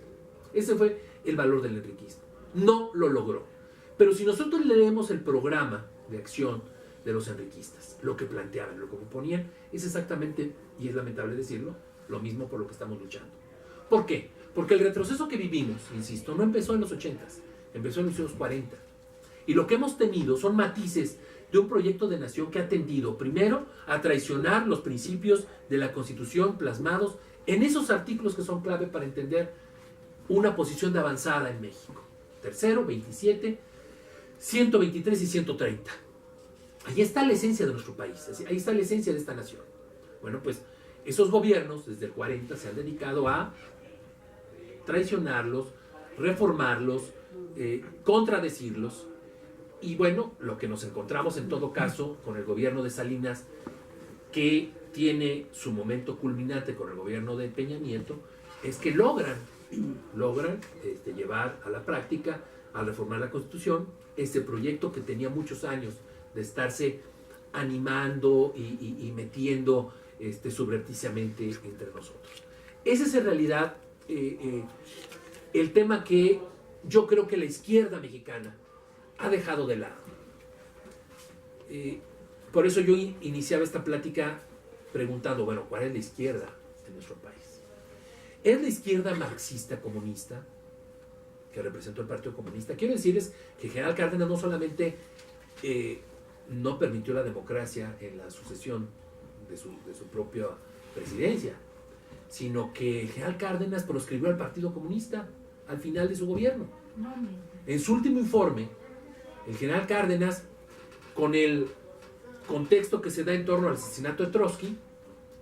Ese fue el valor del enriquismo. No lo logró. Pero si nosotros leemos el programa de acción de los enriquistas, lo que planteaban, lo que proponían, es exactamente, y es lamentable decirlo, lo mismo por lo que estamos luchando. ¿Por qué? Porque el retroceso que vivimos, insisto, no empezó en los 80s, empezó en los años 40. Y lo que hemos tenido son matices de un proyecto de nación que ha tendido, primero, a traicionar los principios de la Constitución plasmados en esos artículos que son clave para entender una posición de avanzada en México. Tercero, 27, 123 y 130. Ahí está la esencia de nuestro país, ahí está la esencia de esta nación. Bueno, pues esos gobiernos desde el 40 se han dedicado a traicionarlos, reformarlos, contradecirlos. Y bueno, lo que nos encontramos en todo caso con el gobierno de Salinas, que tiene su momento culminante con el gobierno de Peña Nieto, es que logran llevar a la práctica, al reformar la Constitución, este proyecto que tenía muchos años de estarse animando y metiendo subrepticiamente entre nosotros. Ese es en realidad el tema que yo creo que la izquierda mexicana ha dejado de lado. Por eso yo iniciaba esta plática preguntando, bueno, ¿cuál es la izquierda en nuestro país? ¿Es la izquierda marxista comunista que representó el Partido Comunista? Quiero decirles que el general Cárdenas no solamente no permitió la democracia en la sucesión de su propia presidencia, sino que el general Cárdenas proscribió al Partido Comunista al final de su gobierno. En su último informe, el general Cárdenas, con el contexto que se da en torno al asesinato de Trotsky,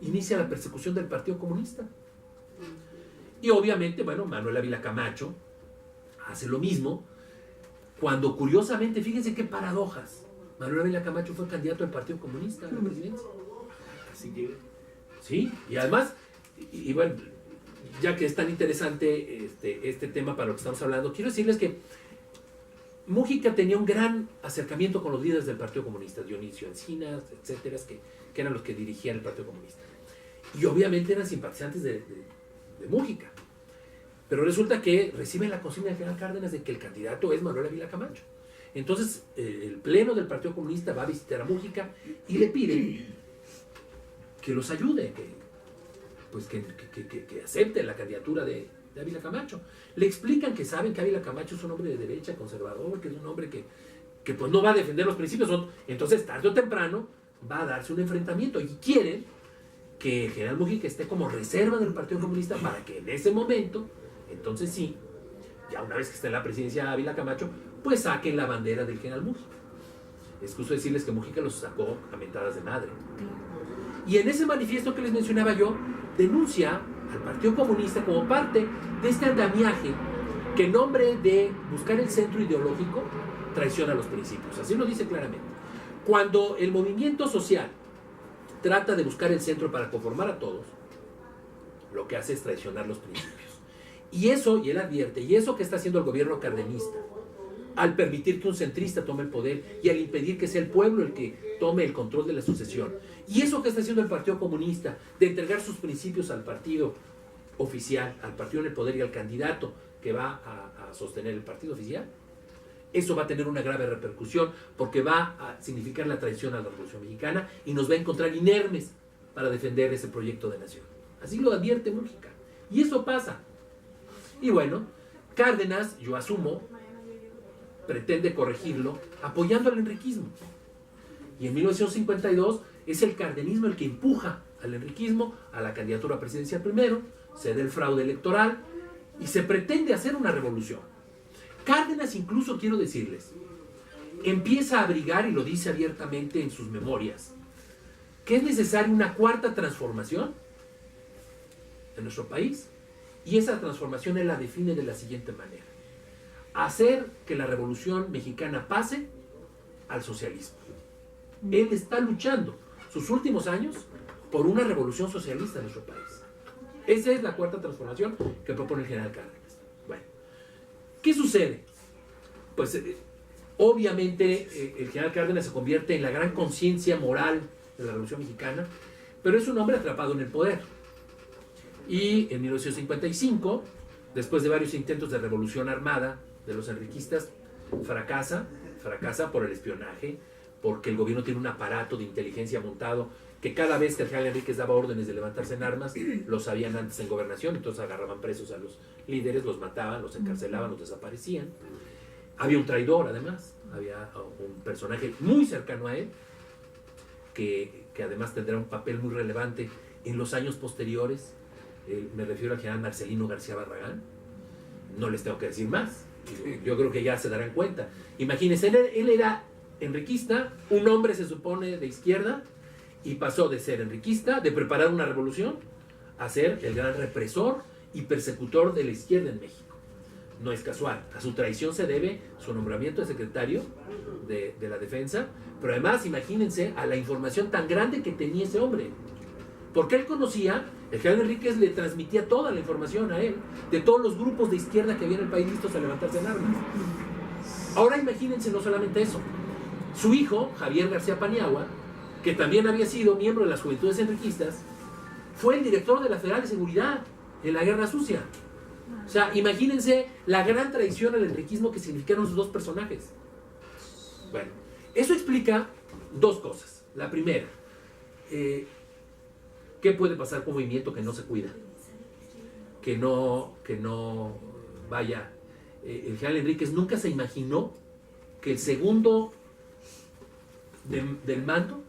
inicia la persecución del Partido Comunista. Y obviamente, bueno, Manuel Ávila Camacho hace lo mismo, cuando curiosamente, fíjense qué paradojas, Manuel Ávila Camacho fue candidato del Partido Comunista a la presidencia. Así que, sí, y además, y bueno, ya que es tan interesante este tema para lo que estamos hablando, quiero decirles que Múgica tenía un gran acercamiento con los líderes del Partido Comunista, Dionisio Encinas, etcétera, que eran los que dirigían el Partido Comunista. Y obviamente eran simpatizantes de Múgica. Pero resulta que reciben la consigna del general Cárdenas de que el candidato es Manuel Ávila Camacho. Entonces, el pleno del Partido Comunista va a visitar a Múgica y le piden que los ayude, que acepte la candidatura de Ávila Camacho. Le explican que saben que Ávila Camacho es un hombre de derecha, conservador, que es un hombre que pues no va a defender los principios. Entonces, tarde o temprano, va a darse un enfrentamiento. Y quieren que el general Múgica esté como reserva del Partido Comunista para que en ese momento, entonces sí, ya una vez que esté en la presidencia Ávila Camacho, pues saquen la bandera del general Múgica. Es justo decirles que Múgica los sacó a mentadas de madre. Y en ese manifiesto que les mencionaba yo, denuncia al Partido Comunista como parte de este andamiaje que en nombre de buscar el centro ideológico traiciona los principios. Así lo dice claramente. Cuando el movimiento social trata de buscar el centro para conformar a todos, lo que hace es traicionar los principios. Y eso, y él advierte, y eso que está haciendo el gobierno cardenista al permitir que un centrista tome el poder y al impedir que sea el pueblo el que tome el control de la sucesión. Y eso que está haciendo el Partido Comunista, de entregar sus principios al partido oficial, al partido en el poder y al candidato que va a sostener el partido oficial, eso va a tener una grave repercusión porque va a significar la traición a la Revolución Mexicana y nos va a encontrar inermes para defender ese proyecto de nación. Así lo advierte Mújica. Y eso pasa. Y bueno, Cárdenas, yo asumo, pretende corregirlo apoyando al enriquismo. Y en 1952 es el cardenismo el que empuja al enriquismo a la candidatura presidencial primero, se da el fraude electoral y se pretende hacer una revolución. Cárdenas, incluso quiero decirles, empieza a abrigar, y lo dice abiertamente en sus memorias, que es necesaria una cuarta transformación en nuestro país, y esa transformación él la define de la siguiente manera: hacer que la Revolución Mexicana pase al socialismo. Él está luchando sus últimos años por una revolución socialista en nuestro país. Esa es la cuarta transformación que propone el general Cárdenas. Bueno, ¿qué sucede? Pues obviamente el general Cárdenas se convierte en la gran conciencia moral de la Revolución Mexicana, pero es un hombre atrapado en el poder. Y en 1955, después de varios intentos de revolución armada de los enriquistas, fracasa por el espionaje, porque el gobierno tiene un aparato de inteligencia montado que cada vez que el general Enríquez daba órdenes de levantarse en armas, lo sabían antes en gobernación, entonces agarraban presos a los líderes, los mataban, los encarcelaban, los desaparecían. Había un traidor, además, había un personaje muy cercano a él, que además tendrá un papel muy relevante en los años posteriores. Me refiero al general Marcelino García Barragán. No les tengo que decir más, yo creo que ya se darán cuenta. Imagínense, él era enriquista, un hombre se supone de izquierda, y pasó de ser enriquista, de preparar una revolución, a ser el gran represor y persecutor de la izquierda en México. No es casual, a su traición se debe su nombramiento de secretario de la defensa, pero además imagínense a la información tan grande que tenía ese hombre, porque él conocía, el general Enríquez le transmitía toda la información a él, de todos los grupos de izquierda que había en el país listos a levantarse en armas. Ahora imagínense no solamente eso, su hijo, Javier García Paniagua, que también había sido miembro de las Juventudes Enriquistas, fue el director de la Federal de Seguridad en la Guerra Sucia. O sea, imagínense la gran traición al enriquismo que significaron sus dos personajes. Bueno, eso explica dos cosas. La primera, ¿qué puede pasar con un movimiento que no se cuida? Que no vaya. El general Enríquez nunca se imaginó que el segundo del mando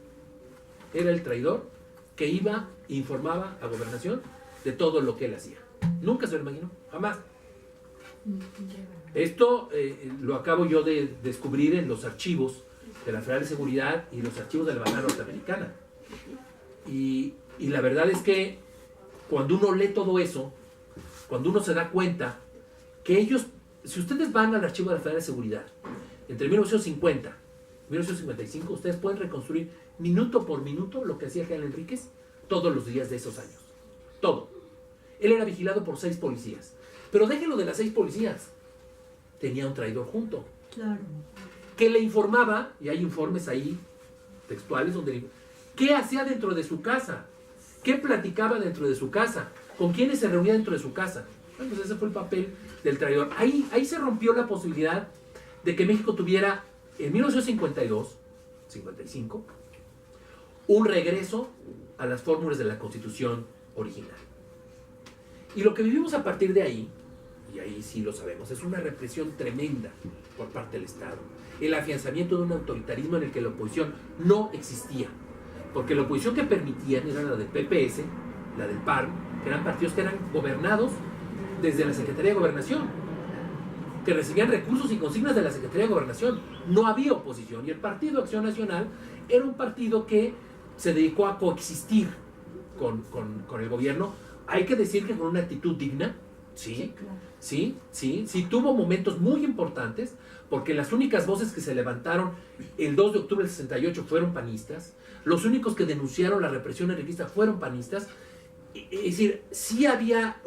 era el traidor que iba e informaba a Gobernación de todo lo que él hacía. Nunca se lo imaginó, jamás. Esto lo acabo yo de descubrir en los archivos de la Federal de Seguridad y los archivos de la Embajada Norteamericana. Y la verdad es que cuando uno lee todo eso, cuando uno se da cuenta que ellos, si ustedes van al archivo de la Federal de Seguridad, entre 1950 y 1955, ustedes pueden reconstruir minuto por minuto lo que hacía general Enríquez todos los días de esos años. Todo. Él era vigilado por 6 policías. Pero déjenlo de las 6 policías. Tenía un traidor junto. Claro. Que le informaba, y hay informes ahí textuales donde qué hacía dentro de su casa, qué platicaba dentro de su casa, con quiénes se reunía dentro de su casa. Bueno, pues ese fue el papel del traidor. Ahí se rompió la posibilidad de que México tuviera en 1952, 55, un regreso a las fórmulas de la Constitución original. Y lo que vivimos a partir de ahí, y ahí sí lo sabemos, es una represión tremenda por parte del Estado. El afianzamiento de un autoritarismo en el que la oposición no existía. Porque la oposición que permitían era la del PPS, la del PAN, que eran partidos que eran gobernados desde la Secretaría de Gobernación, que recibían recursos y consignas de la Secretaría de Gobernación. No había oposición. Y el Partido Acción Nacional era un partido que se dedicó a coexistir con el gobierno. Hay que decir que con una actitud digna, sí, sí, tuvo momentos muy importantes, porque las únicas voces que se levantaron el 2 de octubre del 68 fueron panistas, los únicos que denunciaron la represión enriquista fueron panistas. Es decir, sí había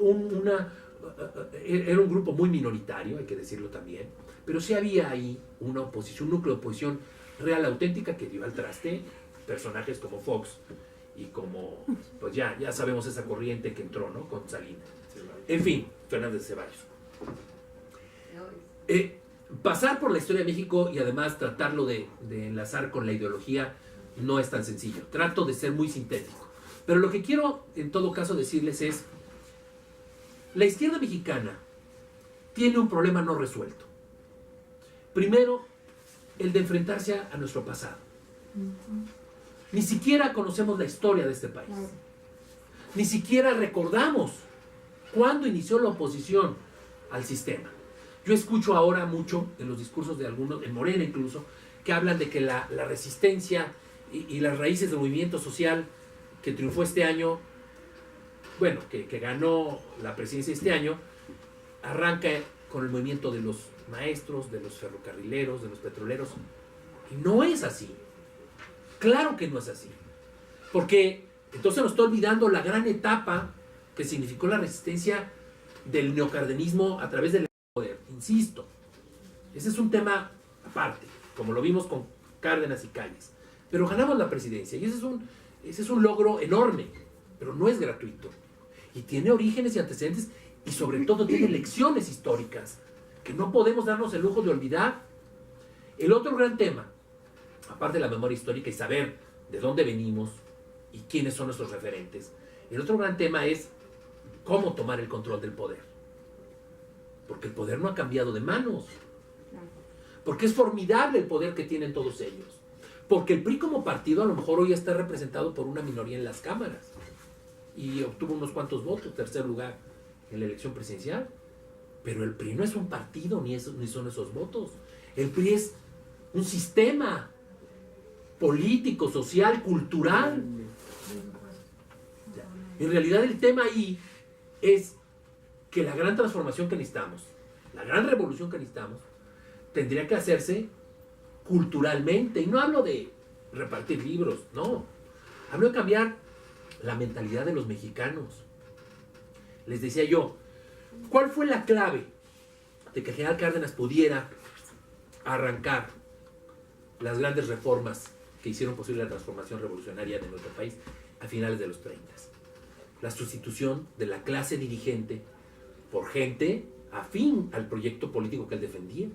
era un grupo muy minoritario, hay que decirlo también, pero sí había ahí una oposición, un núcleo de oposición real, auténtica, que dio al traste personajes como Fox y como, pues ya sabemos esa corriente que entró, ¿no? Con Salinas. En fin, Fernández Ceballos. Pasar por la historia de México y además tratarlo de enlazar con la ideología no es tan sencillo. Trato de ser muy sintético. Pero lo que quiero en todo caso decirles es, la izquierda mexicana tiene un problema no resuelto. Primero, el de enfrentarse a nuestro pasado. Ni siquiera conocemos la historia de este país. Ni siquiera recordamos cuándo inició la oposición al sistema. Yo escucho ahora mucho en los discursos de algunos, en Morena incluso, que hablan de que la resistencia y las raíces del movimiento social que triunfó este año, bueno, que ganó la presidencia este año, arranca con el movimiento de los maestros, de los ferrocarrileros, de los petroleros. Y no es así. Claro que no es así. Porque entonces nos está olvidando la gran etapa que significó la resistencia del neocardenismo a través del poder. Insisto, ese es un tema aparte, como lo vimos con Cárdenas y Calles. Pero ganamos la presidencia y ese es un logro enorme, pero no es gratuito. Y tiene orígenes y antecedentes y sobre todo tiene lecciones históricas que no podemos darnos el lujo de olvidar. El otro gran tema, aparte de la memoria histórica y saber de dónde venimos y quiénes son nuestros referentes, el otro gran tema es cómo tomar el control del poder. Porque el poder no ha cambiado de manos. Porque es formidable el poder que tienen todos ellos. Porque el PRI como partido a lo mejor hoy está representado por una minoría en las cámaras y obtuvo unos cuantos votos, tercer lugar en la elección presidencial. Pero el PRI no es un partido ni son esos votos. El PRI es un sistema político, social, cultural. En realidad el tema ahí es que la gran transformación que necesitamos, la gran revolución que necesitamos, tendría que hacerse culturalmente. Y no hablo de repartir libros, no. Hablo de cambiar la mentalidad de los mexicanos. Les decía yo, ¿cuál fue la clave de que el general Cárdenas pudiera arrancar las grandes reformas que hicieron posible la transformación revolucionaria de nuestro país a finales de los 30? La sustitución de la clase dirigente por gente afín al proyecto político que él defendía.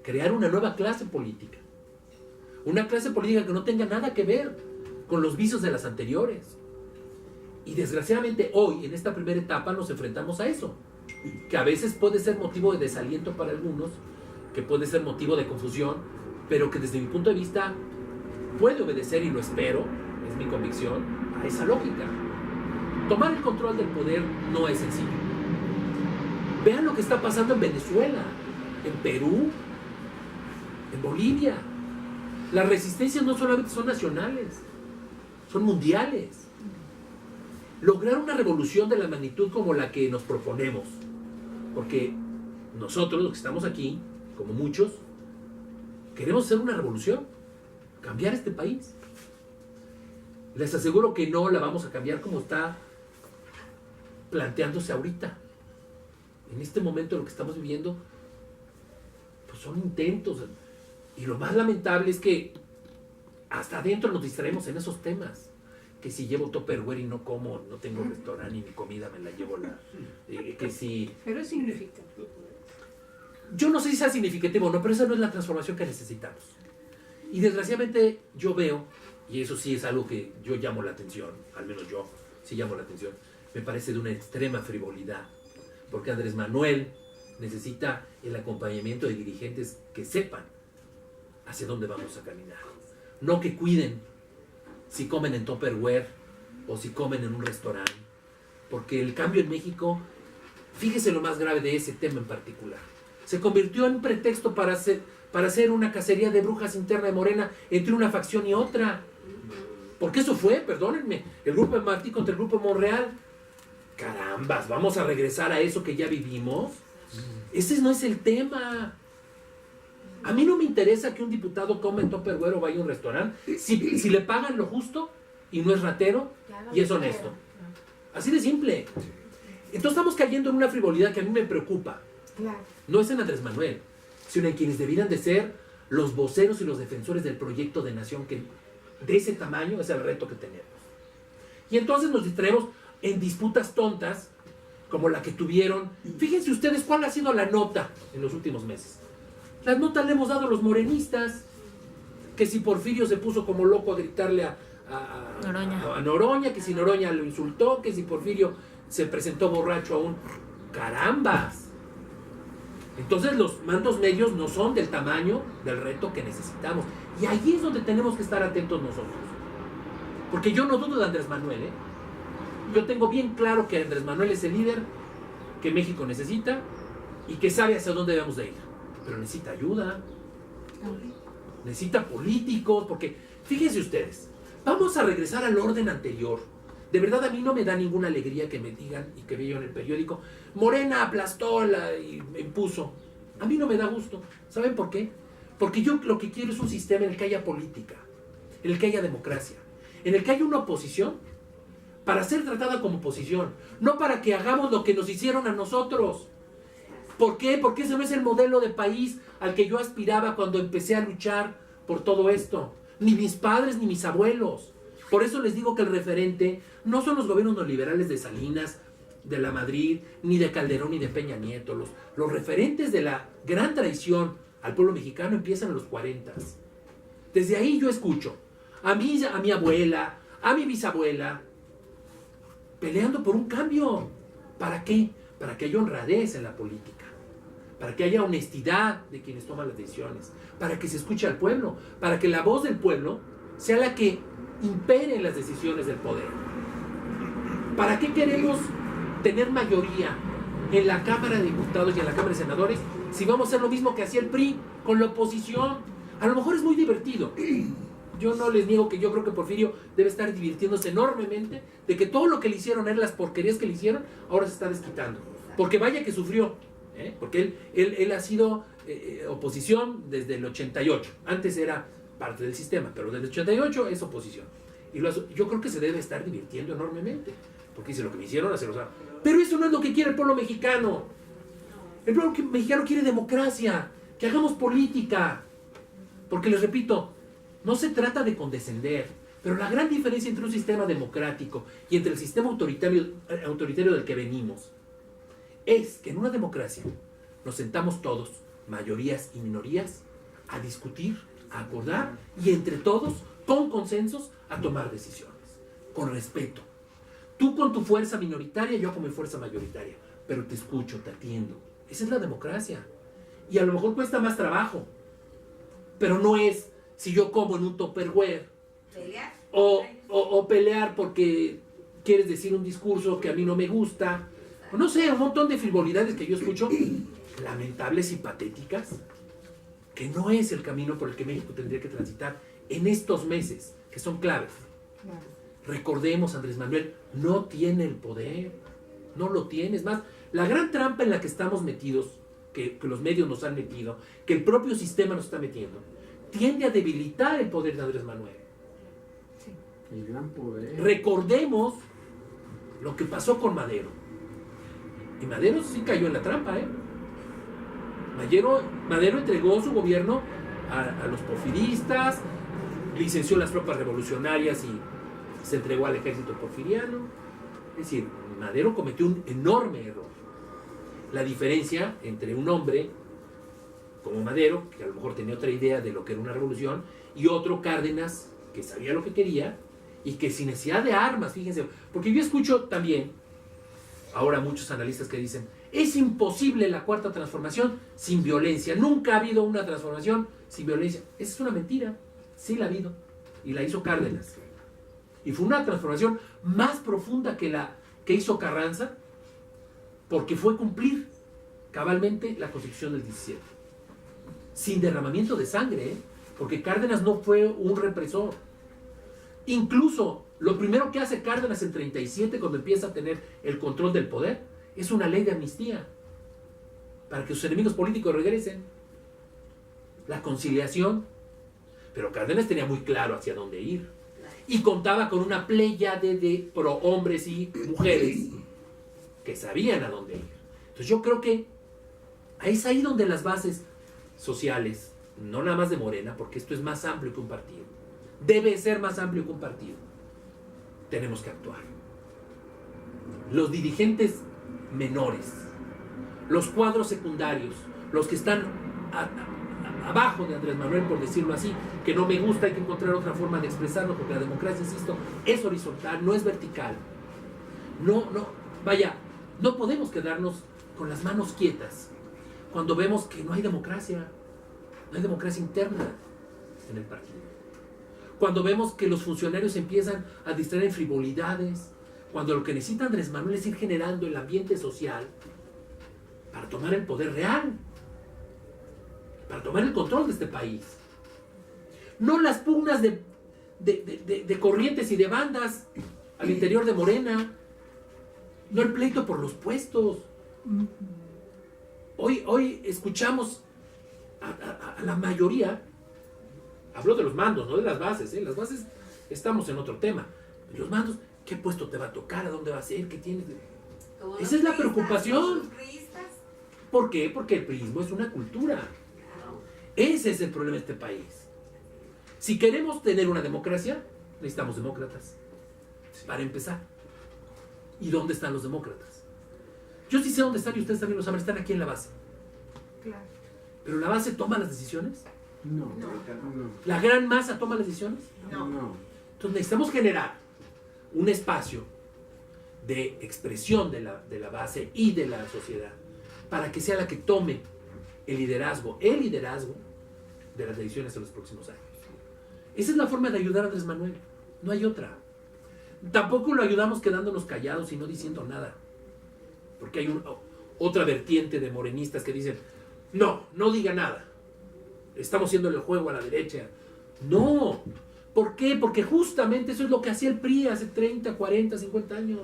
Crear una nueva clase política. Una clase política que no tenga nada que ver con los vicios de las anteriores. Y desgraciadamente hoy, en esta primera etapa, nos enfrentamos a eso. Que a veces puede ser motivo de desaliento para algunos, que puede ser motivo de confusión, pero que desde mi punto de vista puede obedecer, y lo espero, es mi convicción, a esa lógica. Tomar el control del poder no es sencillo. Vean lo que está pasando en Venezuela, en Perú, en Bolivia. Las resistencias no solamente son nacionales, son mundiales. Lograr una revolución de la magnitud como la que nos proponemos, porque nosotros, los que estamos aquí, como muchos, queremos hacer una revolución, cambiar este país. Les aseguro que no la vamos a cambiar como está planteándose ahorita. En este momento lo que estamos viviendo, pues son intentos. Y lo más lamentable es que hasta adentro nos distraemos en esos temas. Que si llevo Tupperware y no como, no tengo restaurante y mi comida me la llevo que si... Pero es significativo. Yo no sé si sea significativo o no, pero esa no es la transformación que necesitamos. Y desgraciadamente yo veo, y eso sí es algo que yo llamo la atención, al menos yo sí llamo la atención, me parece de una extrema frivolidad, porque Andrés Manuel necesita el acompañamiento de dirigentes que sepan hacia dónde vamos a caminar. No que cuiden si comen en Tupperware o si comen en un restaurante. Porque el cambio en México, fíjese lo más grave de ese tema en particular, se convirtió en un pretexto para hacer una cacería de brujas interna de Morena entre una facción y otra. Porque eso fue, perdónenme, el grupo de Martí contra el grupo de Monreal. Carambas, ¿vamos a regresar a eso que ya vivimos? Ese no es el tema. A mí no me interesa que un diputado coma en Tupperware o vaya a un restaurante si le pagan lo justo y no es ratero y es honesto. Así de simple. Entonces estamos cayendo en una frivolidad que a mí me preocupa. No es en Andrés Manuel, sino en quienes debieran de ser los voceros y los defensores del proyecto de nación que de ese tamaño es el reto que tenemos. Y entonces nos distraemos en disputas tontas como la que tuvieron. Fíjense ustedes cuál ha sido la nota en los últimos meses. Las notas le hemos dado a los morenistas, que si Porfirio se puso como loco a gritarle a Noroña, que si Noroña lo insultó, que si Porfirio se presentó borracho a un... ¡Carambas! Entonces los mandos medios no son del tamaño del reto que necesitamos. Y ahí es donde tenemos que estar atentos nosotros. Porque yo no dudo de Andrés Manuel, ¿eh? Yo tengo bien claro que Andrés Manuel es el líder que México necesita y que sabe hacia dónde debemos de ir. Pero necesita ayuda. Necesita políticos, porque fíjense ustedes, vamos a regresar al orden anterior. De verdad a mí no me da ninguna alegría que me digan y que veo en el periódico, Morena aplastó y impuso. A mí no me da gusto. ¿Saben por qué? Porque yo lo que quiero es un sistema en el que haya política, en el que haya democracia, en el que haya una oposición para ser tratada como oposición, no para que hagamos lo que nos hicieron a nosotros. ¿Por qué? Porque ese no es el modelo de país al que yo aspiraba cuando empecé a luchar por todo esto. Ni mis padres ni mis abuelos. Por eso les digo que el referente no son los gobiernos neoliberales de Salinas, de la Madrid, ni de Calderón, ni de Peña Nieto. Los referentes de la gran traición al pueblo mexicano empiezan en los 40. Desde ahí yo escucho a mi abuela, a mi bisabuela, peleando por un cambio. ¿Para qué? Para que haya honradez en la política, para que haya honestidad de quienes toman las decisiones, para que se escuche al pueblo, para que la voz del pueblo sea la que impere en las decisiones del poder. ¿Para qué queremos tener mayoría en la Cámara de Diputados y en la Cámara de Senadores si vamos a hacer lo mismo que hacía el PRI con la oposición? A lo mejor es muy divertido. Yo no les niego que yo creo que Porfirio debe estar divirtiéndose enormemente de que todo lo que le hicieron, las porquerías que le hicieron, ahora se está desquitando. Porque vaya que sufrió, porque él ha sido oposición desde el 88. Antes era parte del sistema, pero desde el 88 es oposición. Y yo creo que se debe estar divirtiendo enormemente, porque dice, lo que me hicieron, hacerlo. Pero eso no es lo que quiere el pueblo mexicano. El pueblo mexicano quiere democracia, que hagamos política. Porque les repito, no se trata de condescender, pero la gran diferencia entre un sistema democrático y entre el sistema autoritario del que venimos es que en una democracia nos sentamos todos, mayorías y minorías, a discutir, a acordar y entre todos, con consensos, a tomar decisiones, con respeto. Tú con tu fuerza minoritaria, yo con mi fuerza mayoritaria, pero te escucho, te atiendo. Esa es la democracia. Y a lo mejor cuesta más trabajo, pero no es si yo como en un Tupperware o pelear porque quieres decir un discurso que a mí no me gusta, o no sé, un montón de frivolidades que yo escucho, lamentables y patéticas, que no es el camino por el que México tendría que transitar en estos meses, que son claves. Recordemos, Andrés Manuel no tiene el poder, no lo tiene. Es más, la gran trampa en la que estamos metidos, que los medios nos han metido, que el propio sistema nos está metiendo, tiende a debilitar el poder de Andrés Manuel. Sí. El gran poder. Recordemos lo que pasó con Madero. Y Madero sí cayó en la trampa, Madero entregó su gobierno a los porfiristas, licenció las tropas revolucionarias y se entregó al ejército porfiriano. Es decir, Madero cometió un enorme error. La diferencia entre un hombre como Madero, que a lo mejor tenía otra idea de lo que era una revolución, y otro Cárdenas, que sabía lo que quería, y que sin necesidad de armas, fíjense, porque yo escucho también, ahora muchos analistas que dicen, es imposible la cuarta transformación sin violencia, nunca ha habido una transformación sin violencia. Esa es una mentira, sí la ha habido, y la hizo Cárdenas. Y fue una transformación más profunda que la que hizo Carranza, porque fue cumplir cabalmente la Constitución del 17. Sin derramamiento de sangre, porque Cárdenas no fue un represor. Incluso lo primero que hace Cárdenas en 37, cuando empieza a tener el control del poder, es una ley de amnistía para que sus enemigos políticos regresen. La conciliación. Pero Cárdenas tenía muy claro hacia dónde ir. Y contaba con una pléyade de prohombres y mujeres que sabían a dónde ir. Entonces yo creo que es ahí donde las bases sociales, no nada más de Morena, porque esto es más amplio que un partido. Debe ser más amplio que un partido. Tenemos que actuar. Los dirigentes menores, los cuadros secundarios, los que están abajo de Andrés Manuel, por decirlo así, que no me gusta, hay que encontrar otra forma de expresarlo, porque la democracia, insisto, es horizontal, no es vertical. No podemos quedarnos con las manos quietas cuando vemos que no hay democracia interna en el partido. Cuando vemos que los funcionarios empiezan a distraer en frivolidades, cuando lo que necesita Andrés Manuel es ir generando el ambiente social para tomar el poder real, para tomar el control de este país. No las pugnas de corrientes y de bandas al interior de Morena, no el pleito por los puestos. Hoy escuchamos a la mayoría, hablo de los mandos, no de las bases, las bases estamos en otro tema. Los mandos, ¿qué puesto te va a tocar? ¿A dónde va a ser? ¿Qué tienes? Esa es la preocupación. ¿Por qué? Porque el priismo es una cultura. Ese es el problema de este país. Si queremos tener una democracia, necesitamos demócratas. Para empezar. ¿Y dónde están los demócratas? Yo sí sé dónde están y ustedes también lo saben, están aquí en la base. Claro. ¿Pero la base toma las decisiones? No. ¿La gran masa toma las decisiones? No. Entonces necesitamos generar un espacio de expresión de la base y de la sociedad para que sea la que tome el liderazgo de las decisiones en los próximos años. Esa es la forma de ayudar a Andrés Manuel, no hay otra. Tampoco lo ayudamos quedándonos callados y no diciendo nada, porque hay otra vertiente de morenistas que dicen, no diga nada, estamos haciendo el juego a la derecha. No, ¿por qué? Porque justamente eso es lo que hacía el PRI hace 30, 40, 50 años.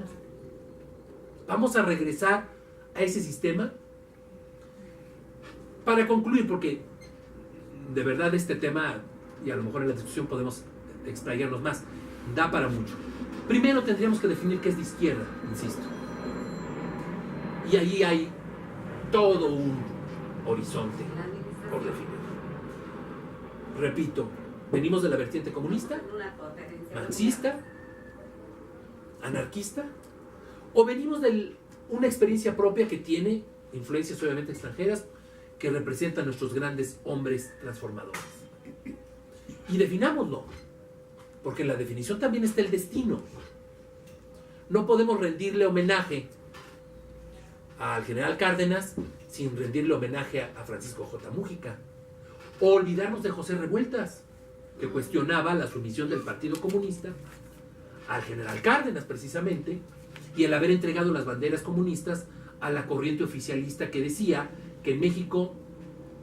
Vamos a regresar a ese sistema. Para concluir, porque de verdad este tema, y a lo mejor en la discusión podemos explayarnos más, da para mucho. Primero tendríamos que definir qué es de izquierda, insisto. Y ahí hay todo un horizonte por definir. Repito, venimos de la vertiente comunista, marxista, anarquista, o venimos de una experiencia propia que tiene influencias obviamente extranjeras, que representan nuestros grandes hombres transformadores. Y definámoslo, porque en la definición también está el destino. No podemos rendirle homenaje al general Cárdenas sin rendirle homenaje a Francisco J. Múgica, o olvidarnos de José Revueltas, que cuestionaba la sumisión del Partido Comunista al general Cárdenas precisamente, y el haber entregado las banderas comunistas a la corriente oficialista que decía que en México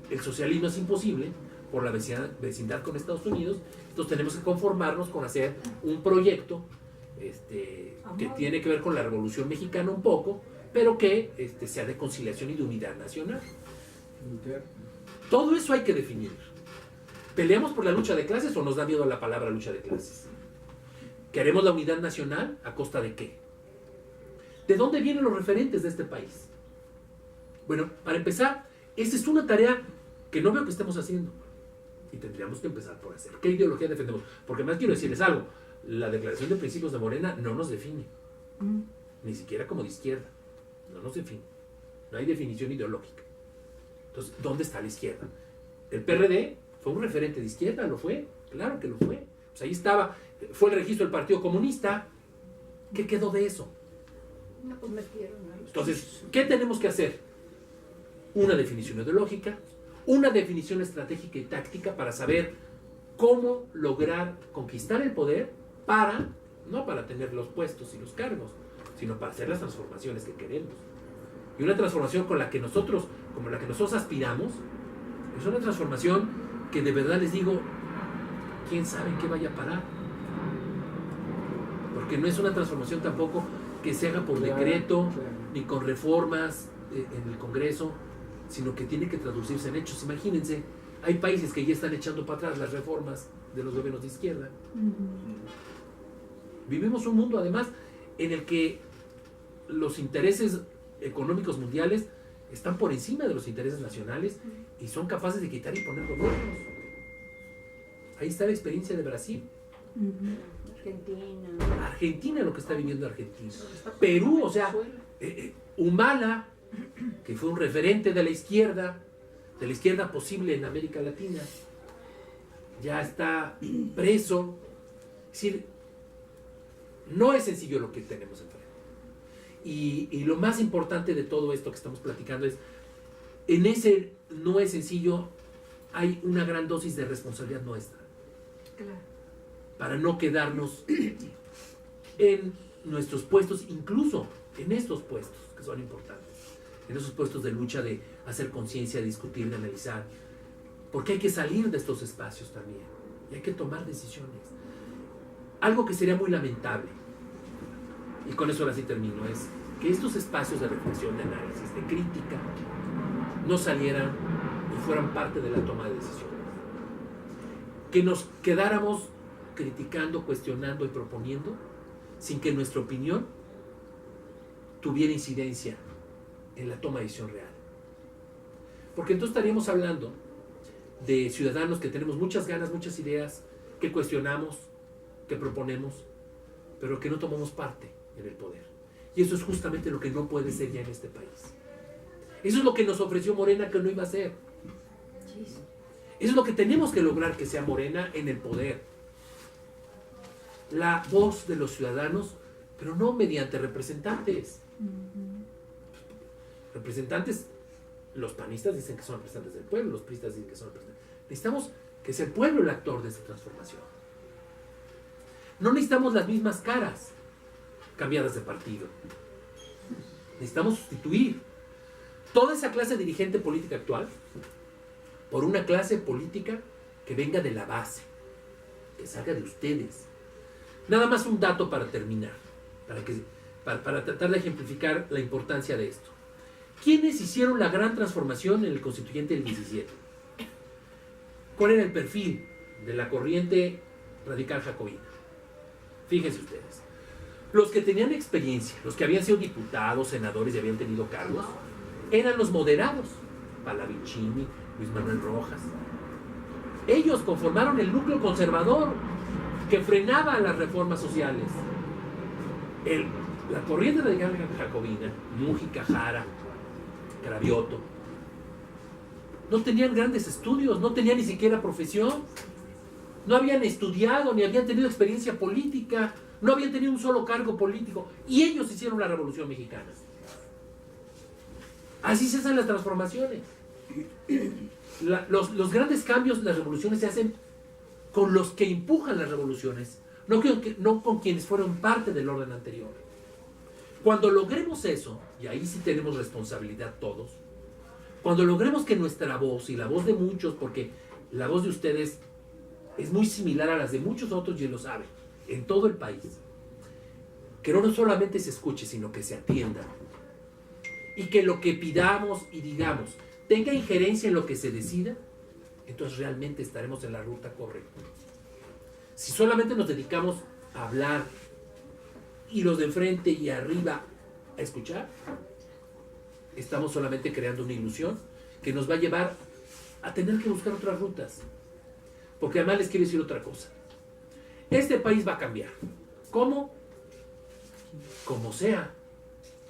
el socialismo es imposible por la vecindad con Estados Unidos, entonces tenemos que conformarnos con hacer un proyecto que tiene que ver con la Revolución Mexicana un poco, pero que sea de conciliación y de unidad nacional. Todo eso hay que definir. ¿Peleamos por la lucha de clases o nos da miedo la palabra lucha de clases? ¿Queremos la unidad nacional a costa de qué? ¿De dónde vienen los referentes de este país? Bueno, para empezar, esta es una tarea que no veo que estemos haciendo. Y tendríamos que empezar por hacer. ¿Qué ideología defendemos? Porque más quiero decirles algo. La Declaración de Principios de Morena no nos define. Ni siquiera como de izquierda. No nos define. No hay definición ideológica. Entonces, ¿dónde está la izquierda? El PRD fue un referente de izquierda, ¿lo fue? Claro que lo fue. Pues ahí estaba. Fue el registro del Partido Comunista. ¿Qué quedó de eso? No, pues metieron. Entonces, ¿qué tenemos que hacer? Una definición ideológica, una definición estratégica y táctica para saber cómo lograr conquistar el poder no para tener los puestos y los cargos, sino para hacer las transformaciones que queremos. Y una transformación como la que nosotros aspiramos, es una transformación que de verdad les digo, quién sabe en qué vaya a parar. Porque no es una transformación tampoco que se haga por decreto, ni con reformas en el Congreso, sino que tiene que traducirse en hechos. Imagínense, hay países que ya están echando para atrás las reformas de los gobiernos de izquierda. Vivimos un mundo, además, en el que los intereses económicos mundiales están por encima de los intereses nacionales y son capaces de quitar y poner gobiernos. Ahí está la experiencia de Brasil. Argentina, lo que está viviendo Argentina. Perú, o sea, Humala, que fue un referente de la izquierda posible en América Latina, ya está preso. Es decir, no es sencillo lo que tenemos enfrente. Y lo más importante de todo esto que estamos platicando es, en ese no es sencillo, hay una gran dosis de responsabilidad nuestra. Claro. Para no quedarnos en nuestros puestos, incluso en estos puestos que son importantes, en esos puestos de lucha, de hacer conciencia, de discutir, de analizar, porque hay que salir de estos espacios también y hay que tomar decisiones. Algo que sería muy lamentable, y con eso ahora sí termino, es que estos espacios de reflexión, de análisis, de crítica, no salieran y fueran parte de la toma de decisiones. Que nos quedáramos criticando, cuestionando y proponiendo sin que nuestra opinión tuviera incidencia en la toma de decisión real. Porque entonces estaríamos hablando de ciudadanos que tenemos muchas ganas, muchas ideas, que cuestionamos, que proponemos, pero que no tomamos parte en el poder. Y eso es justamente lo que no puede ser ya en este país. Eso es lo que nos ofreció Morena que no iba a ser. Eso es lo que tenemos que lograr, que sea Morena en el poder. La voz de los ciudadanos, pero no mediante representantes. Representantes, los panistas dicen que son representantes del pueblo, los priistas dicen que son representantes. Necesitamos que sea el pueblo el actor de esta transformación. No necesitamos las mismas caras cambiadas de partido. Necesitamos sustituir toda esa clase dirigente política actual por una clase política que venga de la base, que salga de ustedes. Nada más un dato para terminar, para tratar de ejemplificar la importancia de esto. ¿Quiénes hicieron la gran transformación en el constituyente del 17? ¿Cuál era el perfil de la corriente radical jacobina? Fíjense ustedes. Los que tenían experiencia, los que habían sido diputados, senadores y habían tenido cargos, eran los moderados. Pallavicini, Luis Manuel Rojas. Ellos conformaron el núcleo conservador que frenaba las reformas sociales. La corriente radical jacobina, Mújica, Jara, Cravioto, no tenían grandes estudios, no tenían ni siquiera profesión, no habían estudiado ni habían tenido experiencia política, no habían tenido un solo cargo político, y ellos hicieron la Revolución Mexicana. Así se hacen las transformaciones. Los grandes cambios, las revoluciones se hacen con los que empujan las revoluciones, no con quienes fueron parte del orden anterior. Cuando logremos eso, y ahí sí tenemos responsabilidad todos, cuando logremos que nuestra voz y la voz de muchos, porque la voz de ustedes es muy similar a las de muchos otros, y lo saben, en todo el país, que no solamente se escuche, sino que se atienda, y que lo que pidamos y digamos tenga injerencia en lo que se decida, entonces realmente estaremos en la ruta correcta. Si solamente nos dedicamos a hablar y los de enfrente y arriba a escuchar, estamos solamente creando una ilusión que nos va a llevar a tener que buscar otras rutas. Porque además les quiero decir otra cosa. Este país va a cambiar. ¿Cómo? Como sea.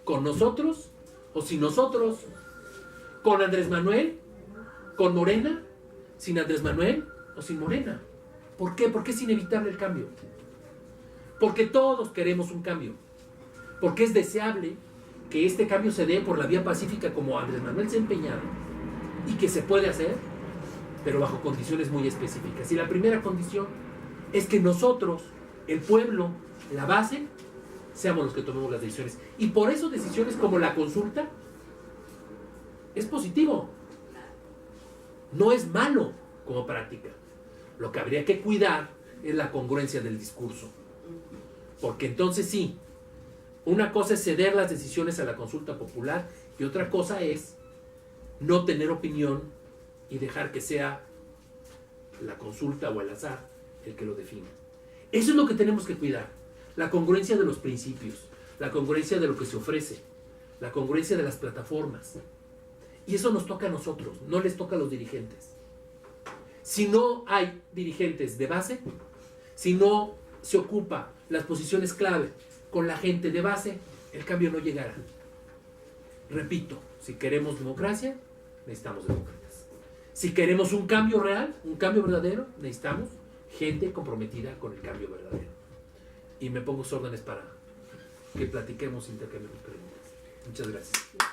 Con nosotros o sin nosotros. Con Andrés Manuel, con Morena, sin Andrés Manuel o sin Morena. ¿Por qué? Porque es inevitable el cambio. Porque todos queremos un cambio. Porque es deseable que este cambio se dé por la vía pacífica como Andrés Manuel se ha empeñado, y que se puede hacer, pero bajo condiciones muy específicas. Y la primera condición es que nosotros, el pueblo, la base, seamos los que tomemos las decisiones. Y por eso decisiones como la consulta es positivo. No es malo como práctica. Lo que habría que cuidar es la congruencia del discurso. Porque entonces sí, una cosa es ceder las decisiones a la consulta popular y otra cosa es no tener opinión y dejar que sea la consulta o el azar el que lo defina. Eso es lo que tenemos que cuidar. La congruencia de los principios, la congruencia de lo que se ofrece, la congruencia de las plataformas. Y eso nos toca a nosotros, no les toca a los dirigentes. Si no hay dirigentes de base, si no se ocupa las posiciones clave con la gente de base, el cambio no llegará. Repito, si queremos democracia, necesitamos demócratas. Si queremos un cambio real, un cambio verdadero, necesitamos gente comprometida con el cambio verdadero. Y me pongo sus órdenes para que platiquemos, intercambiemos preguntas. Muchas gracias.